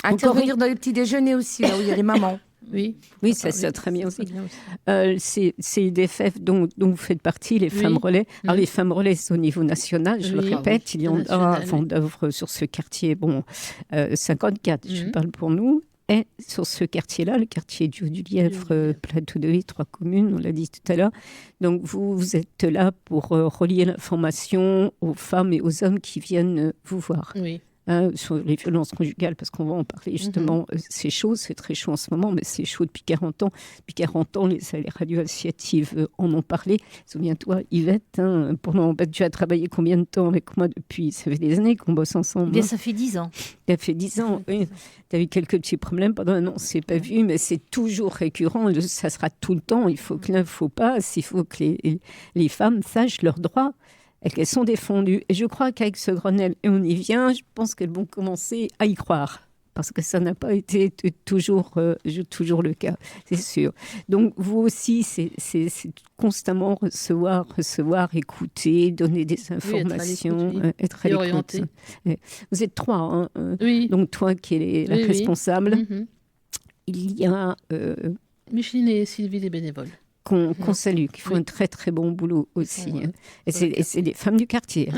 Intervenir dans les petits déjeuners aussi, là où il y a les mamans. Oui, ça c'est très bien aussi. C'est IDFF dont vous faites partie, les femmes relais. Alors les femmes relais, c'est au niveau national, je le répète. Il y en a fond d'œuvre sur ce quartier, 54, je parle pour nous. Et sur ce quartier-là, le quartier du Lièvre, Plateau de Haye, 3 communes, on l'a dit tout à l'heure. Donc vous êtes là pour relier l'information aux femmes et aux hommes qui viennent vous voir. Oui. Sur les violences conjugales, parce qu'on va en parler justement. C'est chaud, c'est très chaud en ce moment, mais c'est chaud depuis 40 ans. Depuis 40 ans, les radios associatives en ont parlé. Souviens-toi, Yvette, tu as travaillé combien de temps avec moi depuis? Ça fait des années qu'on bosse ensemble. Bien, ça fait 10 ans. Ça fait 10 ans, oui. Tu as eu quelques petits problèmes pendant un an, on ne s'est pas vu, mais c'est toujours récurrent. Ça sera tout le temps. Il faut que l'info passe, il faut que les femmes sachent leurs droits et qu'elles sont défendues. Et je crois qu'avec ce Grenelle, et on y vient, je pense qu'elles vont commencer à y croire. Parce que ça n'a pas été toujours le cas, c'est sûr. Donc, vous aussi, c'est constamment recevoir, écouter, donner des informations, être à l'écoute. Vous êtes 3, oui. Donc toi qui es la responsable. Il y a... Micheline et Sylvie, les bénévoles. Qu'on salue, qui font un très très bon boulot aussi. Et c'est des femmes du quartier.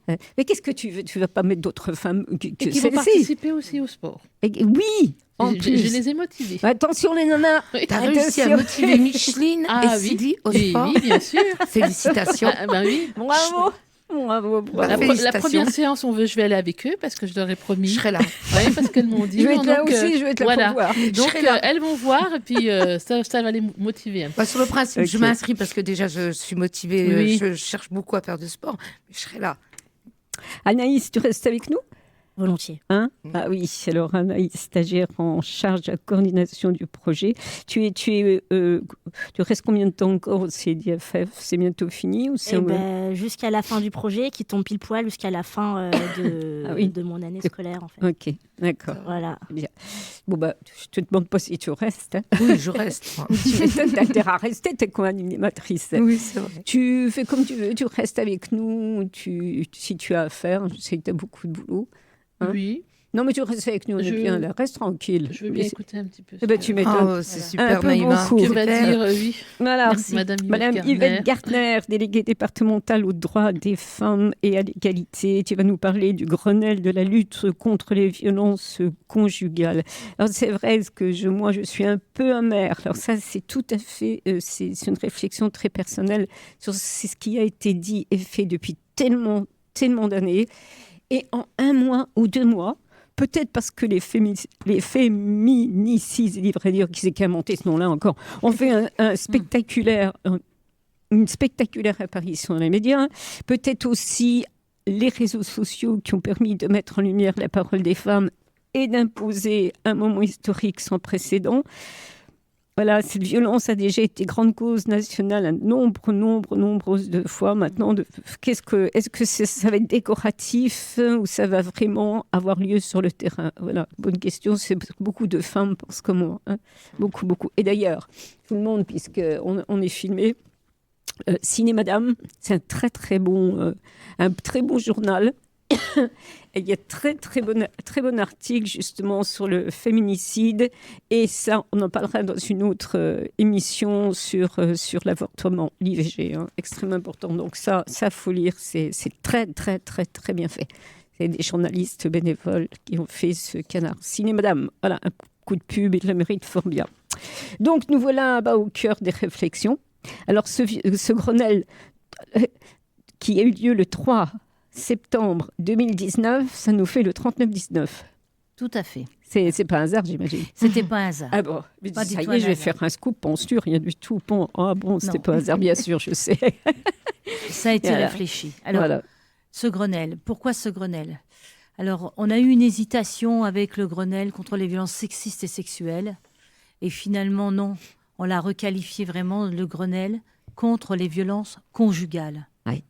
Mais qu'est-ce que tu veux? Tu ne vas pas mettre d'autres femmes que qui vont participer aussi au sport. Oui, je les ai motivées. Attention les nanas, tu as réussi à motiver Micheline et Sylvie au sport. Oui, bien sûr. Félicitations. Oui. Bravo. La première séance, je vais aller avec eux parce que je leur ai promis. Je serai là. Oui, parce qu'elles m'ont dit. Je vais être là aussi, je vais être là pour voir. Donc, elles vont voir et puis ça va les motiver. Sur le principe, je m'inscris parce que déjà, je suis motivée. Je cherche beaucoup à faire de sport. Mais je serai là. Anaïs, tu restes avec nous? Volontiers. Ah oui, alors Anaïs, stagiaire en charge de la coordination du projet. Tu restes combien de temps encore au CDFF? C'est bientôt fini ou jusqu'à la fin du projet, qui tombe pile poil jusqu'à la fin de mon année scolaire en fait. Ok, d'accord. Voilà. Bien. Bon je te demande pas si tu restes. Oui, je reste. Tu m'étonnes, t'as intérêt à rester, t'es co-animatrice. Oui, c'est vrai. Tu fais comme tu veux, tu restes avec nous, si tu as à faire, je sais que tu as beaucoup de boulot. Oui. Non, mais tu restes avec nous, on est bien là. Reste tranquille. Je veux bien écouter un petit peu. Tu m'étonnes. C'est super, Naïma. Tu vas dire oui. Voilà. Merci. Madame Yvette Gartner, déléguée départementale aux droits des femmes et à l'égalité. Tu vas nous parler du Grenelle de la lutte contre les violences conjugales. Alors, c'est vrai que moi, je suis un peu amère. Alors, ça, c'est tout à fait... c'est une réflexion très personnelle sur ce qui a été dit et fait depuis tellement d'années. Et en 1 mois ou 2 mois, peut-être parce que les féminicides, il devrait dire qui c'est qui a inventé ce nom-là encore, ont fait une spectaculaire apparition dans les médias. Peut-être aussi les réseaux sociaux qui ont permis de mettre en lumière la parole des femmes et d'imposer un moment historique sans précédent. Voilà, cette violence a déjà été grande cause nationale à nombreuses de fois. Maintenant, est-ce que ça va être décoratif ou ça va vraiment avoir lieu sur le terrain? Voilà, bonne question. C'est beaucoup de femmes pensent comme moi. Beaucoup. Et d'ailleurs, tout le monde, puisqu'on est filmé, Ciné Madame, c'est un très très bon journal il y a très bon article justement sur le féminicide, et ça, on en parlera dans une autre émission sur l'avortement, l'IVG, extrêmement important. Donc ça faut lire, c'est très bien fait. C'est des journalistes bénévoles qui ont fait ce canard. Ciné Madame, voilà, un coup de pub, il le mérite fort bien. Donc nous voilà au cœur des réflexions. Alors ce Grenelle qui a eu lieu le 3 septembre 2019, ça nous fait le 39-19. Tout à fait. C'est pas un hasard, j'imagine. C'était pas un hasard. Ah bon, ça y est, je vais faire un scoop, penses-tu, rien du tout. Bon, c'était pas un hasard, bien sûr, je sais. Ça a été réfléchi. Alors, ce Grenelle, pourquoi ce Grenelle ? Alors, on a eu une hésitation avec le Grenelle contre les violences sexistes et sexuelles. Et finalement, non, on l'a requalifié vraiment, le Grenelle, contre les violences conjugales. Oui.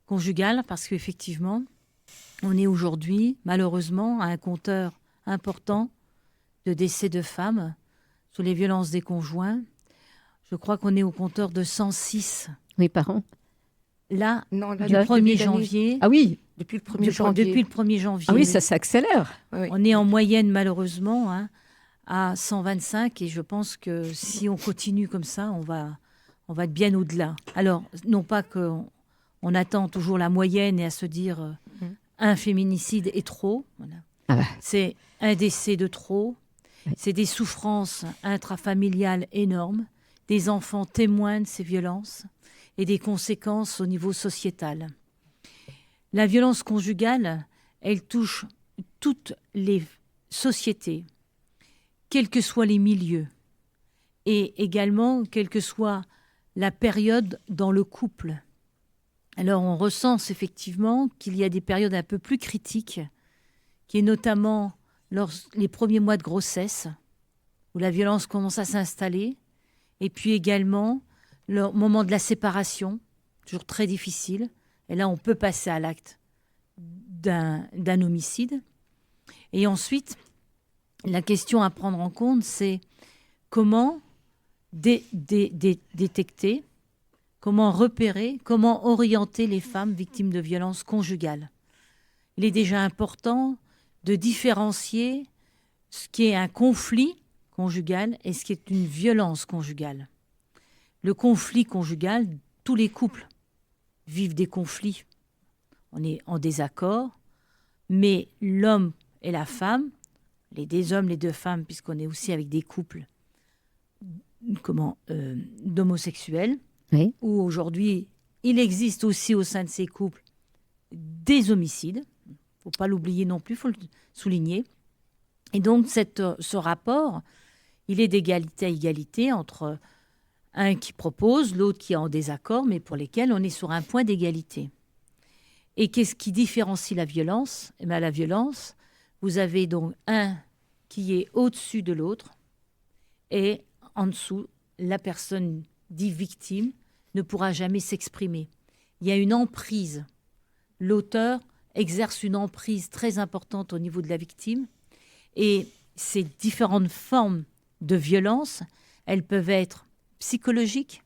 Conjugales, parce qu'effectivement, on est aujourd'hui, malheureusement, à un compteur important de décès de femmes sous les violences des conjoints. Je crois qu'on est au compteur de 106. Oui, par an. Là, du 1er janvier. Ah oui, depuis le 1er janvier. Depuis le 1er janvier. Ah oui, ça s'accélère. Oui. On est en moyenne, malheureusement, à 125. Et je pense que si on continue comme ça, on va être bien au-delà. Alors, non pas qu'on attend toujours la moyenne et à se dire un féminicide est trop. Voilà. C'est un décès de trop. C'est des souffrances intrafamiliales énormes. Des enfants témoins de ces violences et des conséquences au niveau sociétal. La violence conjugale, elle touche toutes les sociétés, quels que soient les milieux, et également quelle que soit la période dans le couple. Alors on recense effectivement qu'il y a des périodes un peu plus critiques, qui est notamment les premiers mois de grossesse, où la violence commence à s'installer, et puis également le moment de la séparation, toujours très difficile. Et là, on peut passer à l'acte d'un homicide. Et ensuite, la question à prendre en compte, c'est comment détecter, comment repérer, comment orienter les femmes victimes de violences conjugales. Il est déjà important de différencier ce qui est un conflit conjugal et ce qui est une violence conjugale. Le conflit conjugal, tous les couples vivent des conflits. On est en désaccord, mais l'homme et la femme, les deux hommes, les deux femmes, puisqu'on est aussi avec des couples d'homosexuels, oui. Où aujourd'hui, il existe aussi au sein de ces couples des homicides. Il ne faut pas l'oublier non plus, il faut le souligner. Et donc, ce rapport, il est d'égalité à égalité entre un qui propose, l'autre qui est en désaccord, mais pour lesquels on est sur un point d'égalité. Et qu'est-ce qui différencie la violence ? Eh bien, la violence, vous avez donc un qui est au-dessus de l'autre et en dessous, la personne dite victime ne pourra jamais s'exprimer. Il y a une emprise. L'auteur exerce une emprise très importante au niveau de la victime et ces différentes formes de violence, elles peuvent être psychologiques,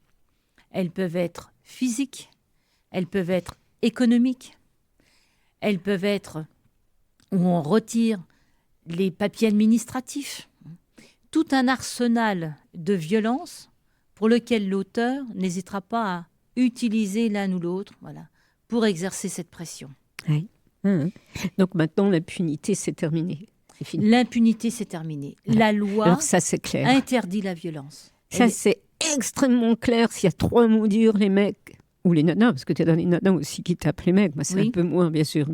elles peuvent être physiques, elles peuvent être économiques, elles peuvent être où on retire les papiers administratifs. Tout un arsenal de violence pour lequel l'auteur n'hésitera pas à utiliser l'un ou l'autre, voilà, pour exercer cette pression. Oui. Donc maintenant, l'impunité, c'est terminé. C'est fini. L'impunité, c'est terminé. La loi alors ça, c'est clair. Interdit la violence. Ça, c'est extrêmement clair. S'il y a 3 mots durs, les mecs, ou les nanas, parce que tu as dans les nanas aussi qui tapent les mecs, c'est un peu moins, bien sûr.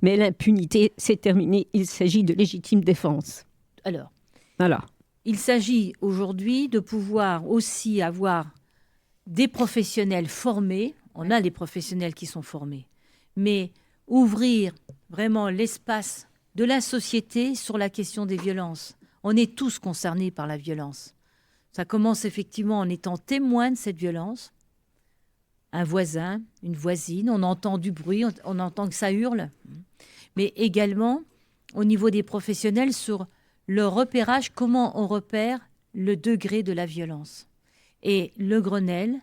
Mais l'impunité, c'est terminé. Il s'agit de légitime défense. Alors, voilà. Il s'agit aujourd'hui de pouvoir aussi avoir des professionnels formés. On a des professionnels qui sont formés. Mais ouvrir vraiment l'espace de la société sur la question des violences. On est tous concernés par la violence. Ça commence effectivement en étant témoin de cette violence. Un voisin, une voisine, on entend du bruit, on entend que ça hurle. Mais également au niveau des professionnels sur le repérage, comment on repère le degré de la violence. Et le Grenelle,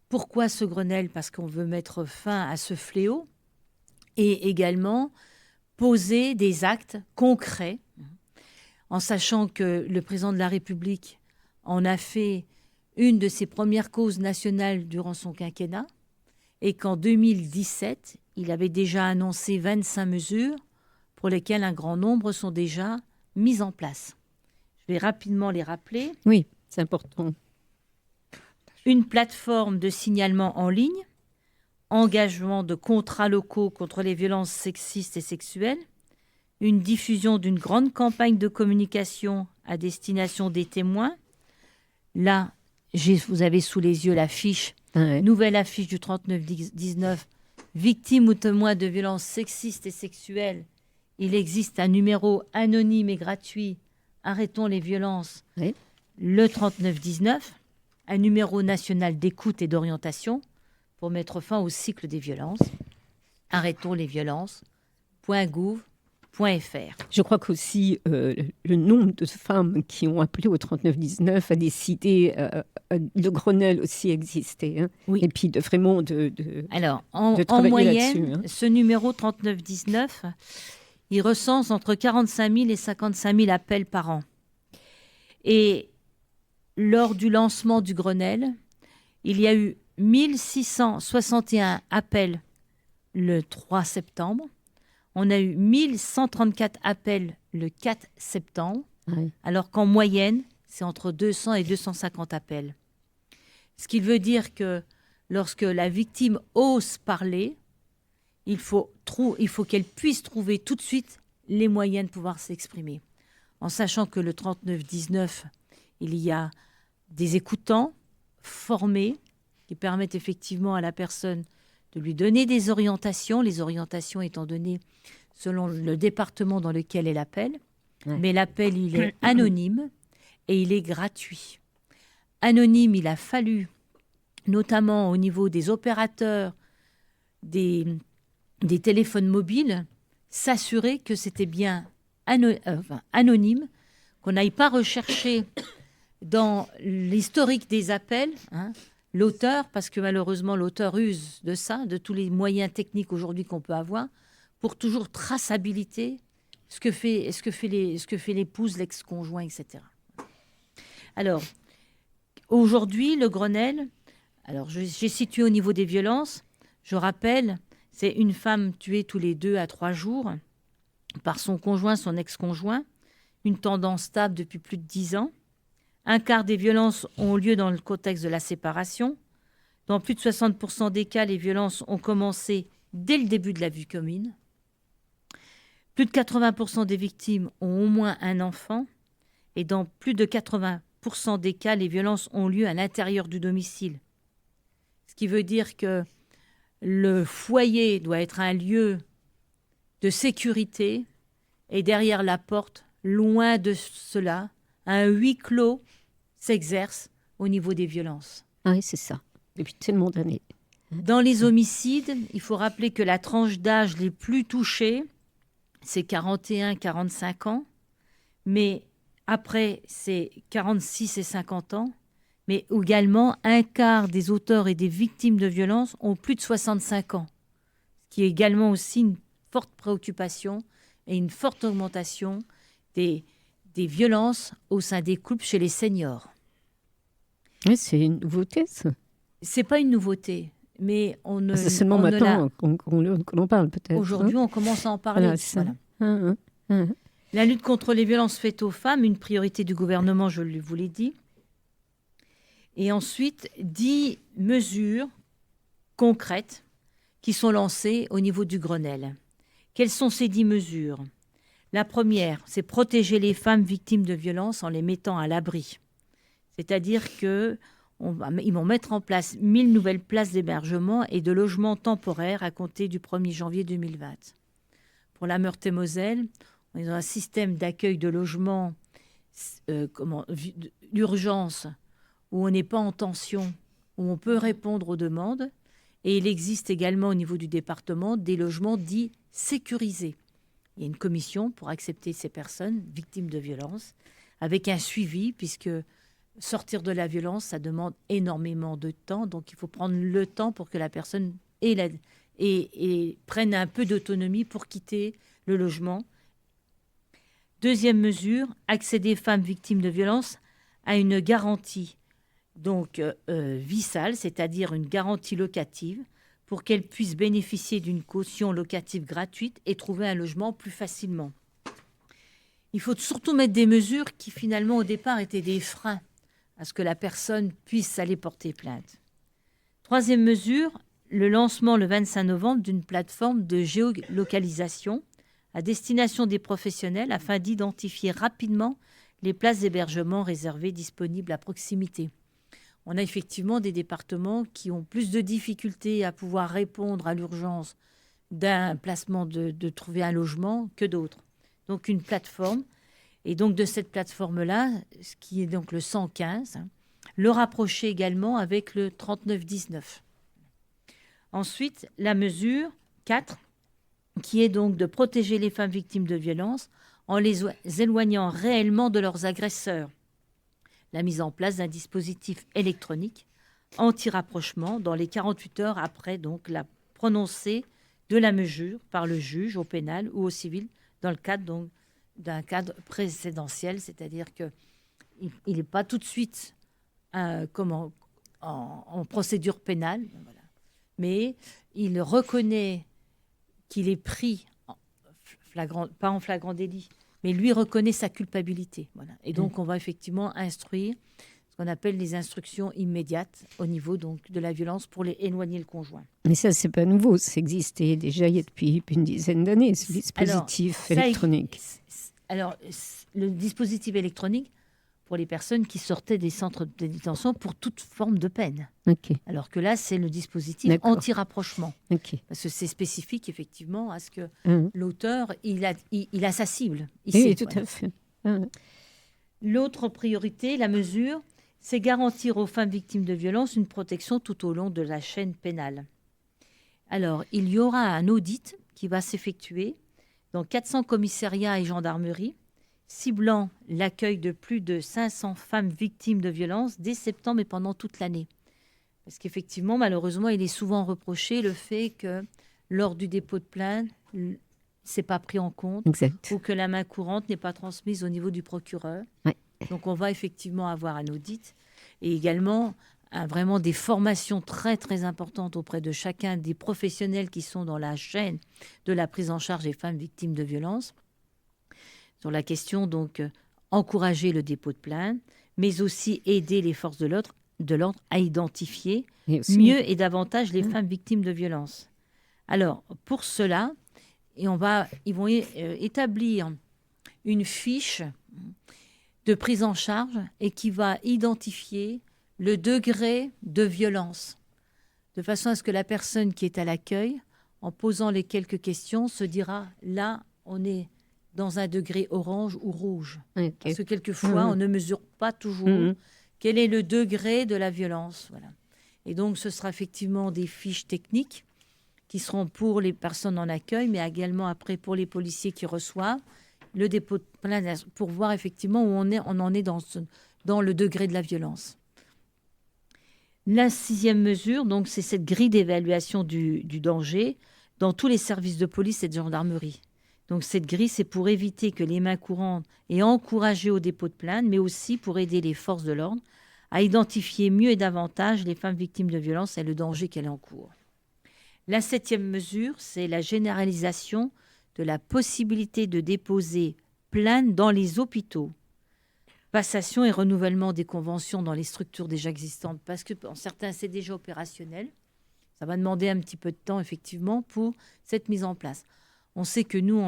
pourquoi ce Grenelle ? Parce qu'on veut mettre fin à ce fléau. et également poser des actes concrets, en sachant que le président de la République en a fait une de ses premières causes nationales durant son quinquennat, et qu'en 2017, il avait déjà annoncé 25 mesures pour lesquelles un grand nombre sont déjà mises en place. Je vais rapidement les rappeler. Oui, c'est important. Une plateforme de signalement en ligne, engagement de contrats locaux contre les violences sexistes et sexuelles, une diffusion d'une grande campagne de communication à destination des témoins. Là, vous avez sous les yeux l'affiche, nouvelle affiche du 3919, victimes ou témoins de violences sexistes et sexuelles. Il existe un numéro anonyme et gratuit, Arrêtons les violences, le 3919, un numéro national d'écoute et d'orientation pour mettre fin au cycle des violences. Arrêtons les violences.gouv.fr. Je crois qu'aussi le nombre de femmes qui ont appelé au 3919 a décidé le Grenelle aussi existait. Hein. Oui. Et puis vraiment Alors, en moyenne, ce numéro 3919, il recense entre 45 000 et 55 000 appels par an. Et lors du lancement du Grenelle, il y a eu 1661 appels le 3 septembre. On a eu 1134 appels le 4 septembre, alors qu'en moyenne, c'est entre 200 et 250 appels. Ce qui veut dire que lorsque la victime ose parler, il faut qu'elle puisse trouver tout de suite les moyens de pouvoir s'exprimer. En sachant que le 3919, il y a des écoutants formés qui permettent effectivement à la personne de lui donner des orientations, les orientations étant données selon le département dans lequel elle appelle. Mais l'appel, il est anonyme et il est gratuit. Anonyme, il a fallu, notamment au niveau des opérateurs des téléphones mobiles, s'assurer que c'était bien anonyme, qu'on n'aille pas rechercher dans l'historique des appels l'auteur, parce que malheureusement l'auteur use de ça, de tous les moyens techniques aujourd'hui qu'on peut avoir, pour toujours traçabilité, ce que fait l'épouse, l'ex-conjoint, etc. Alors, aujourd'hui, le Grenelle, alors j'ai situé au niveau des violences, je rappelle, c'est une femme tuée tous les 2 à 3 jours par son conjoint, son ex-conjoint, une tendance stable depuis plus de 10 ans. Un quart des violences ont lieu dans le contexte de la séparation. Dans plus de 60% des cas, les violences ont commencé dès le début de la vie commune. Plus de 80% des victimes ont au moins un enfant. Et dans plus de 80% des cas, les violences ont lieu à l'intérieur du domicile. Ce qui veut dire que le foyer doit être un lieu de sécurité et derrière la porte, loin de cela, un huis clos s'exerce au niveau des violences. Oui, c'est ça, depuis tellement d'années. Dans les homicides, il faut rappeler que la tranche d'âge les plus touchées, c'est 41-45 ans, mais après, c'est 46 et 50 ans, mais également un quart des auteurs et des victimes de violences ont plus de 65 ans, ce qui est également aussi une forte préoccupation et une forte augmentation des violences au sein des couples chez les seniors. Oui, c'est une nouveauté, ça. C'est pas une nouveauté, mais on ne... C'est seulement maintenant qu'on en parle, peut-être. Aujourd'hui, on commence à en parler. Voilà. La lutte contre les violences faites aux femmes, une priorité du gouvernement, je vous l'ai dit. Et ensuite, 10 mesures concrètes qui sont lancées au niveau du Grenelle. Quelles sont ces 10 mesures ? La première, c'est protéger les femmes victimes de violences en les mettant à l'abri. C'est-à-dire qu'ils vont mettre en place 1000 nouvelles places d'hébergement et de logements temporaires à compter du 1er janvier 2020. Pour la Meurthe-et-Moselle, on est dans un système d'accueil de logement d'urgence où on n'est pas en tension, où on peut répondre aux demandes. Et il existe également au niveau du département des logements dits sécurisés. Il y a une commission pour accepter ces personnes victimes de violences, avec un suivi, puisque sortir de la violence, ça demande énormément de temps. Donc il faut prendre le temps pour que la personne ait et prennent un peu d'autonomie pour quitter le logement. Deuxième mesure, accès des femmes victimes de violences à une garantie, donc VISAL, c'est-à-dire une garantie locative, pour qu'elles puissent bénéficier d'une caution locative gratuite et trouver un logement plus facilement. Il faut surtout mettre des mesures qui, finalement, au départ, étaient des freins à ce que la personne puisse aller porter plainte. Troisième mesure, le lancement le 25 novembre d'une plateforme de géolocalisation à destination des professionnels afin d'identifier rapidement les places d'hébergement réservées disponibles à proximité. On a effectivement des départements qui ont plus de difficultés à pouvoir répondre à l'urgence d'un placement, de trouver un logement que d'autres. Donc une plateforme, et donc de cette plateforme-là, ce qui est donc le 115, le rapprocher également avec le 3919. Ensuite, la mesure 4, qui est donc de protéger les femmes victimes de violences en les éloignant réellement de leurs agresseurs. La mise en place d'un dispositif électronique anti-rapprochement dans les 48 heures après donc la prononcée de la mesure par le juge au pénal ou au civil dans le cadre donc d'un cadre précédentiel, c'est-à-dire qu'il n'est pas tout de suite en procédure pénale, voilà. Mais il reconnaît qu'il est pris, pas en flagrant délit, mais lui reconnaît sa culpabilité. Voilà. Et donc, on va effectivement instruire ce qu'on appelle les instructions immédiates au niveau donc, de la violence pour les éloigner le conjoint. Mais ça, c'est pas nouveau. Ça existait déjà depuis une dizaine d'années, ce dispositif électronique. Alors, le dispositif électronique pour les personnes qui sortaient des centres de détention pour toute forme de peine. Okay. Alors que là, c'est le dispositif anti-rapprochement. Okay. Parce que c'est spécifique, effectivement, à ce que l'auteur, il a sa cible. Oui, tout à fait. L'autre priorité, la mesure, c'est garantir aux femmes victimes de violences une protection tout au long de la chaîne pénale. Alors, il y aura un audit qui va s'effectuer dans 400 commissariats et gendarmeries, ciblant l'accueil de plus de 500 femmes victimes de violences dès septembre et pendant toute l'année. Parce qu'effectivement, malheureusement, il est souvent reproché le fait que lors du dépôt de plainte, c'est pas pris en compte, ou que la main courante n'est pas transmise au niveau du procureur. Ouais. Donc, on va effectivement avoir un audit et également vraiment des formations très, très importantes auprès de chacun des professionnels qui sont dans la chaîne de la prise en charge des femmes victimes de violences. Sur la question, donc, encourager le dépôt de plainte, mais aussi aider les forces de l'ordre à identifier mieux et davantage les femmes victimes de violences. Alors, pour cela, ils vont établir une fiche de prise en charge et qui va identifier le degré de violence, de façon à ce que la personne qui est à l'accueil, en posant les quelques questions, se dira, là, on est dans un degré orange ou rouge. Okay. Parce que quelquefois, on ne mesure pas toujours quel est le degré de la violence. Voilà. Et donc, ce sera effectivement des fiches techniques qui seront pour les personnes en accueil, mais également après pour les policiers qui reçoivent le dépôt de plainte pour voir effectivement où on en est dans le degré de la violence. La 6e mesure, donc, c'est cette grille d'évaluation du danger dans tous les services de police et de gendarmerie. Donc cette grille, c'est pour éviter que les mains courantes aient encouragé au dépôt de plainte, mais aussi pour aider les forces de l'ordre à identifier mieux et davantage les femmes victimes de violences et le danger qu'elles encourent. La 7e mesure, c'est la généralisation de la possibilité de déposer plainte dans les hôpitaux. Passation et renouvellement des conventions dans les structures déjà existantes, parce que pour certains, c'est déjà opérationnel. Ça va demander un petit peu de temps, effectivement, pour cette mise en place. On sait que nous,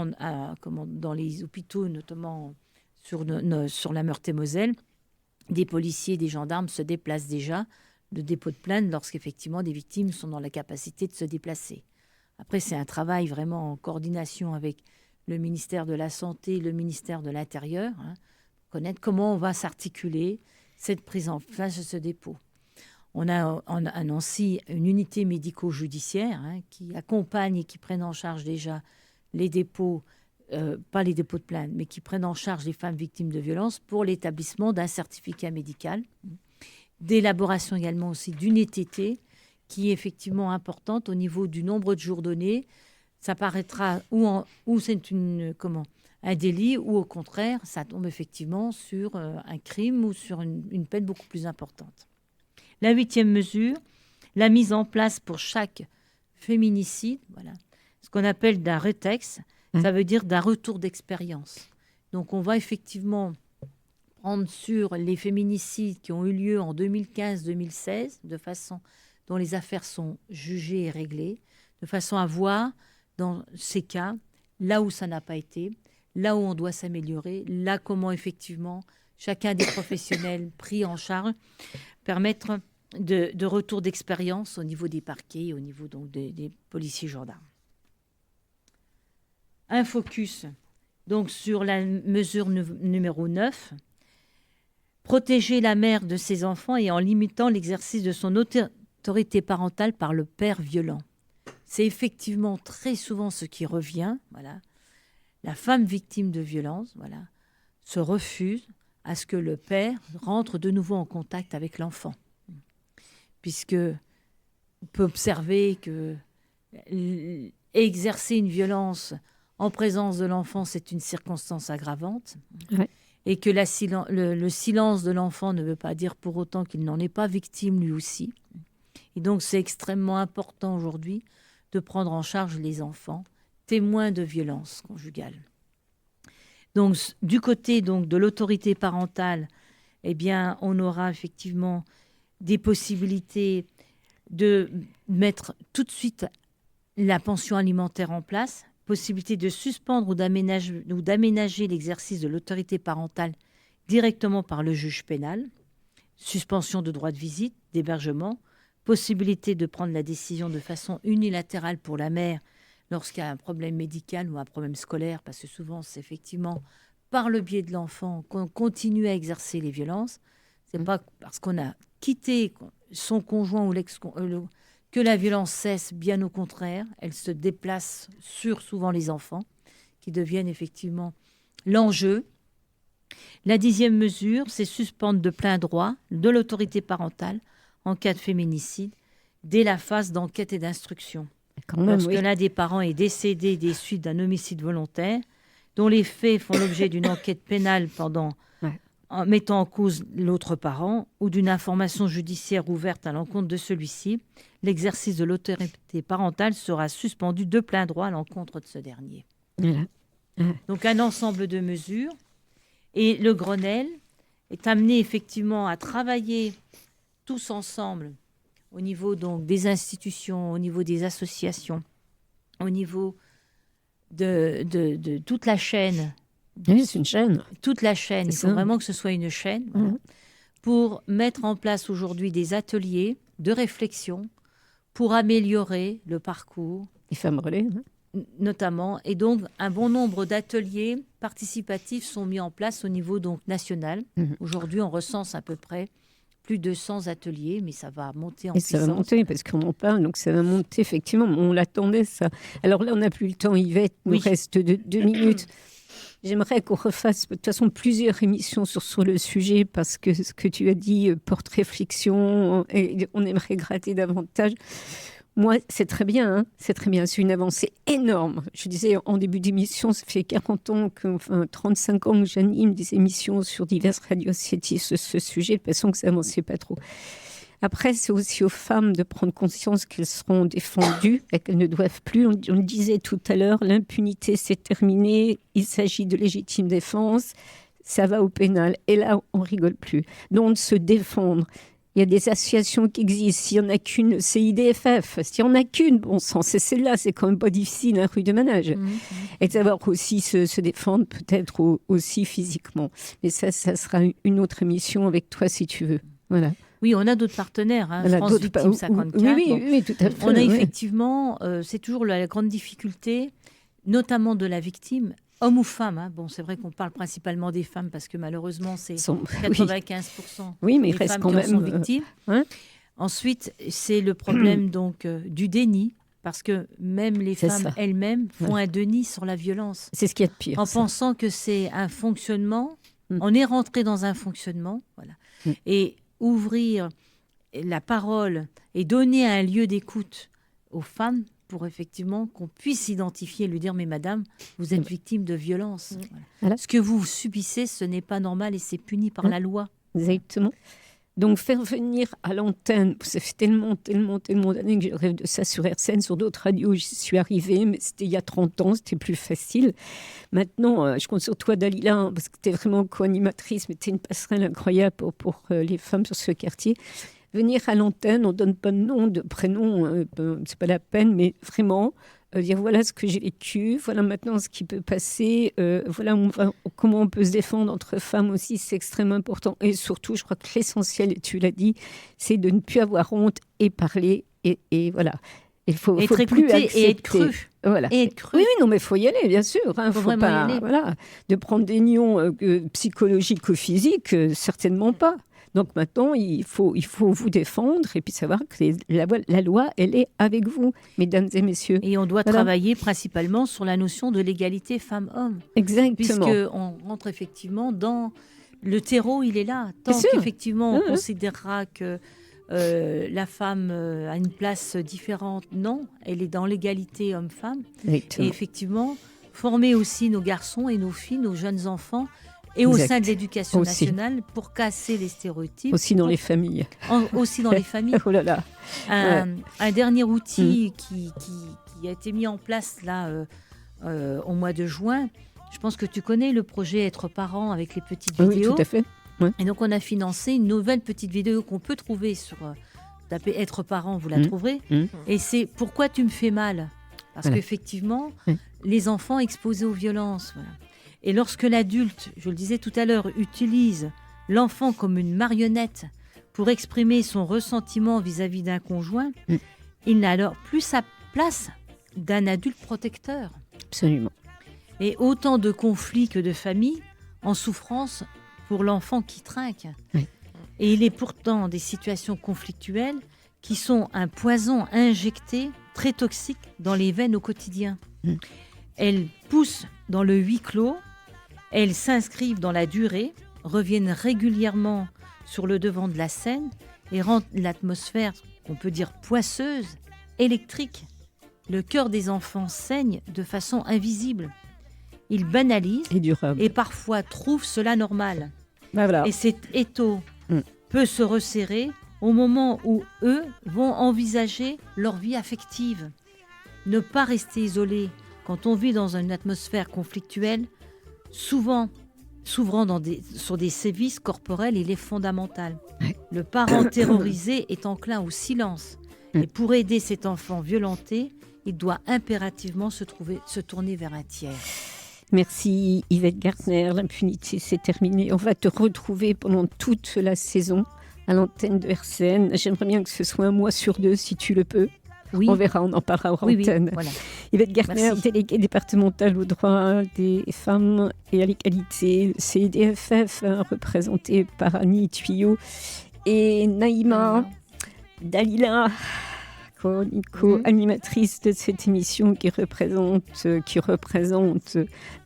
dans les hôpitaux, notamment sur la Meurthe-et-Moselle, des policiers, des gendarmes se déplacent déjà de dépôt de plainte lorsqu'effectivement des victimes sont dans la capacité de se déplacer. Après, c'est un travail vraiment en coordination avec le ministère de la Santé, le ministère de l'Intérieur, pour connaître comment on va s'articuler cette prise en place de ce dépôt. On a à Nancy une unité médico-judiciaire qui accompagne et qui prenne en charge déjà les dépôts, pas les dépôts de plainte, mais qui prennent en charge les femmes victimes de violences pour l'établissement d'un certificat médical, d'élaboration également aussi d'une ETT qui est effectivement importante au niveau du nombre de jours donnés. Ça paraîtra ou c'est un délit, ou au contraire, ça tombe effectivement sur un crime ou sur une peine beaucoup plus importante. La 8e mesure, la mise en place pour chaque féminicide, voilà, ce qu'on appelle d'un rétex, ça veut dire d'un retour d'expérience. Donc on va effectivement prendre sur les féminicides qui ont eu lieu en 2015-2016, de façon dont les affaires sont jugées et réglées, de façon à voir dans ces cas, là où ça n'a pas été, là où on doit s'améliorer, là comment effectivement chacun des professionnels pris en charge permettre de retour d'expérience au niveau des parquets, au niveau donc des policiers gendarmes. Un focus donc sur la mesure numéro 9, protéger la mère de ses enfants et en limitant l'exercice de son autorité parentale par le père violent. C'est effectivement très souvent ce qui revient. Voilà. La femme victime de violence se refuse à ce que le père rentre de nouveau en contact avec l'enfant. Puisque on peut observer que exercer une violence en présence de l'enfant, c'est une circonstance aggravante. Ouais. Et que le silence de l'enfant ne veut pas dire pour autant qu'il n'en est pas victime lui aussi. Et donc, c'est extrêmement important aujourd'hui de prendre en charge les enfants témoins de violences conjugales. Donc, du côté donc, de l'autorité parentale, eh bien, on aura effectivement des possibilités de mettre tout de suite la pension alimentaire en place, possibilité de suspendre ou d'aménager l'exercice de l'autorité parentale directement par le juge pénal, suspension de droit de visite, d'hébergement, possibilité de prendre la décision de façon unilatérale pour la mère lorsqu'il y a un problème médical ou un problème scolaire, parce que souvent c'est effectivement par le biais de l'enfant qu'on continue à exercer les violences. C'est pas parce qu'on a quitté son conjoint ou que la violence cesse, bien au contraire, elle se déplace sur souvent les enfants, qui deviennent effectivement l'enjeu. La 10e mesure, c'est suspendre de plein droit de l'autorité parentale en cas de féminicide, dès la phase d'enquête et d'instruction. Lorsque l'un des parents est décédé des suites d'un homicide volontaire, dont les faits font l'objet d'une enquête pénale en mettant en cause l'autre parent ou d'une information judiciaire ouverte à l'encontre de celui-ci, l'exercice de l'autorité parentale sera suspendu de plein droit à l'encontre de ce dernier. Donc un ensemble de mesures. Et le Grenelle est amené effectivement à travailler tous ensemble au niveau donc, des institutions, au niveau des associations, au niveau de toute la chaîne. Oui, c'est une chaîne. Toute la chaîne. Il faut vraiment que ce soit une chaîne pour mettre en place aujourd'hui des ateliers de réflexion pour améliorer le parcours. Les femmes relais. Notamment. Et donc, un bon nombre d'ateliers participatifs sont mis en place au niveau donc, national. Aujourd'hui, on recense à peu près plus de 100 ateliers, mais ça va monter en puissance. Ça va monter, parce qu'on en parle, donc ça va monter, effectivement. On l'attendait, ça. Alors là, on n'a plus le temps, Yvette, il nous reste 2 minutes. J'aimerais qu'on refasse, de toute façon, plusieurs émissions sur le sujet, parce que ce que tu as dit porte réflexion, et on aimerait gratter davantage. Moi, c'est très bien, hein, c'est très bien. C'est une avancée énorme. Je disais en début d'émission, ça fait 35 ans que j'anime des émissions sur diverses radios associatives sur ce sujet, de façon que ça n'avançait pas trop. Après, c'est aussi aux femmes de prendre conscience qu'elles seront défendues et qu'elles ne doivent plus. On le disait tout à l'heure, l'impunité, c'est terminé. Il s'agit de légitime défense. Ça va au pénal. Et là, on rigole plus. Donc, se défendre. Il y a des associations qui existent. S'il n'y en a qu'une, c'est IDFF. S'il n'y en a qu'une, bon sang, c'est celle-là. C'est quand même pas difficile, rue de Manège. Et de savoir aussi se défendre, peut-être aussi physiquement. Mais ça sera une autre émission avec toi, si tu veux. Voilà. Oui, on a d'autres partenaires, France Victimes 54. Oui, tout à fait. On a effectivement, c'est toujours la grande difficulté, notamment de la victime, homme ou femme. Bon, c'est vrai qu'on parle principalement des femmes parce que malheureusement, c'est 95% mais des femmes qui en sont victimes. Ensuite, c'est le problème donc du déni, parce que même les femmes elles-mêmes font un déni sur la violence. C'est ce qu'il y a de pire. En pensant que c'est un fonctionnement, on est rentré dans un fonctionnement, voilà. Et ouvrir la parole et donner un lieu d'écoute aux femmes pour effectivement qu'on puisse s'identifier et lui dire « Mais madame, vous êtes victime de violence. Voilà. Ce que vous subissez, ce n'est pas normal et c'est puni par la loi. » Exactement. Donc, faire venir à l'antenne, ça fait tellement d'années que je rêve de ça sur RCN, sur d'autres radios, j'y suis arrivée, mais c'était il y a 30 ans, c'était plus facile. Maintenant, je compte sur toi, Dalila, parce que tu es vraiment co-animatrice, mais tu es une passerelle incroyable pour les femmes sur ce quartier. Venir à l'antenne, on ne donne pas de nom, de prénom, c'est pas la peine, mais vraiment, dire voilà ce que j'ai vécu, voilà maintenant ce qui peut passer, voilà comment on peut se défendre entre femmes aussi, c'est extrêmement important. Et surtout, je crois que l'essentiel, et tu l'as dit, c'est de ne plus avoir honte et parler, et voilà. Il faut être plus écouté accepter. et être cru. Voilà. Et être cru. Oui, non, mais il faut y aller, bien sûr. Il faut vraiment y aller. Voilà, de prendre des nions psychologiques ou physiques, certainement pas. Donc maintenant, il faut vous défendre et puis savoir que la loi, elle est avec vous, mesdames et messieurs. Et on doit travailler principalement sur la notion de l'égalité femmes-hommes. Exactement. Puisqu'on rentre effectivement dans... Le terreau, il est là. Tant qu'effectivement, on considérera que la femme a une place différente, non. Elle est dans l'égalité homme-femme. Et effectivement, former aussi nos garçons et nos filles, nos jeunes enfants, et au sein de l'éducation nationale pour casser les stéréotypes. Aussi dans les familles. Aussi dans les familles. Oh là là. Un dernier outil qui a été mis en place là au mois de juin. Je pense que tu connais le projet Être parent avec les petites vidéos. Oui, tout à fait. Ouais. Et donc on a financé une nouvelle petite vidéo qu'on peut trouver sur tapez Être parent, vous la trouverez. Et c'est Pourquoi tu me fais mal. Parce qu'effectivement, les enfants exposés aux violences. Voilà. Et lorsque l'adulte, je le disais tout à l'heure, utilise l'enfant comme une marionnette pour exprimer son ressentiment vis-à-vis d'un conjoint, il n'a alors plus sa place d'un adulte protecteur. Absolument. Et autant de conflits que de familles en souffrance pour l'enfant qui trinque. Oui. Et il est pourtant des situations conflictuelles qui sont un poison injecté très toxique dans les veines au quotidien. Elles poussent dans le huis clos. Elles s'inscrivent dans la durée, reviennent régulièrement sur le devant de la scène et rendent l'atmosphère, on peut dire poisseuse, électrique. Le cœur des enfants saigne de façon invisible. Ils banalisent et parfois trouvent cela normal. Ben voilà. Et cet étau peut se resserrer au moment où eux vont envisager leur vie affective. Ne pas rester isolé quand on vit dans une atmosphère conflictuelle, souvent s'ouvrant sur des sévices corporels, il est fondamental. Le parent terrorisé est enclin au silence. Et pour aider cet enfant violenté, il doit impérativement se tourner vers un tiers. Merci Yvette Gartner, l'impunité c'est terminé. On va te retrouver pendant toute la saison à l'antenne de RCN. J'aimerais bien que ce soit 1 mois sur 2 si tu le peux. Oui. On verra, on en parlera hors antenne. Oui, voilà. Yvette Gartner, déléguée départementale aux droits des femmes et à l'égalité, CEDFF, représentée par Annie Tuyau et Naïma Dalila, co-animatrice de cette émission qui représente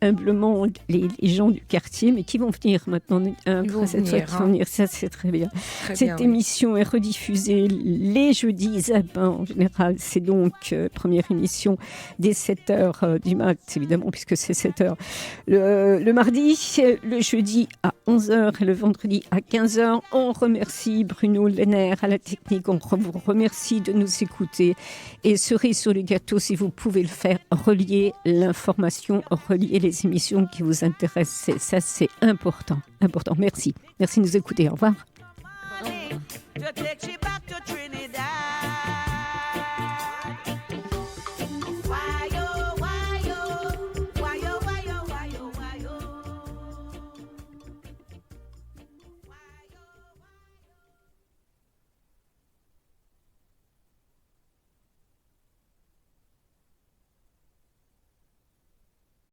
humblement les gens du quartier, mais qui vont venir maintenant. Ça c'est très bien. Cette émission est rediffusée les jeudis en général. C'est donc première émission dès 7h du mat, évidemment, puisque c'est 7h. Le mardi, le jeudi à 11h et le vendredi à 15h. On remercie Bruno Lenner à la technique. On vous remercie de nous écouter. Et cerise sur le gâteau, si vous pouvez le faire, reliez l'information, reliez les émissions qui vous intéressent. Ça, c'est important. Merci. Merci de nous écouter. Au revoir.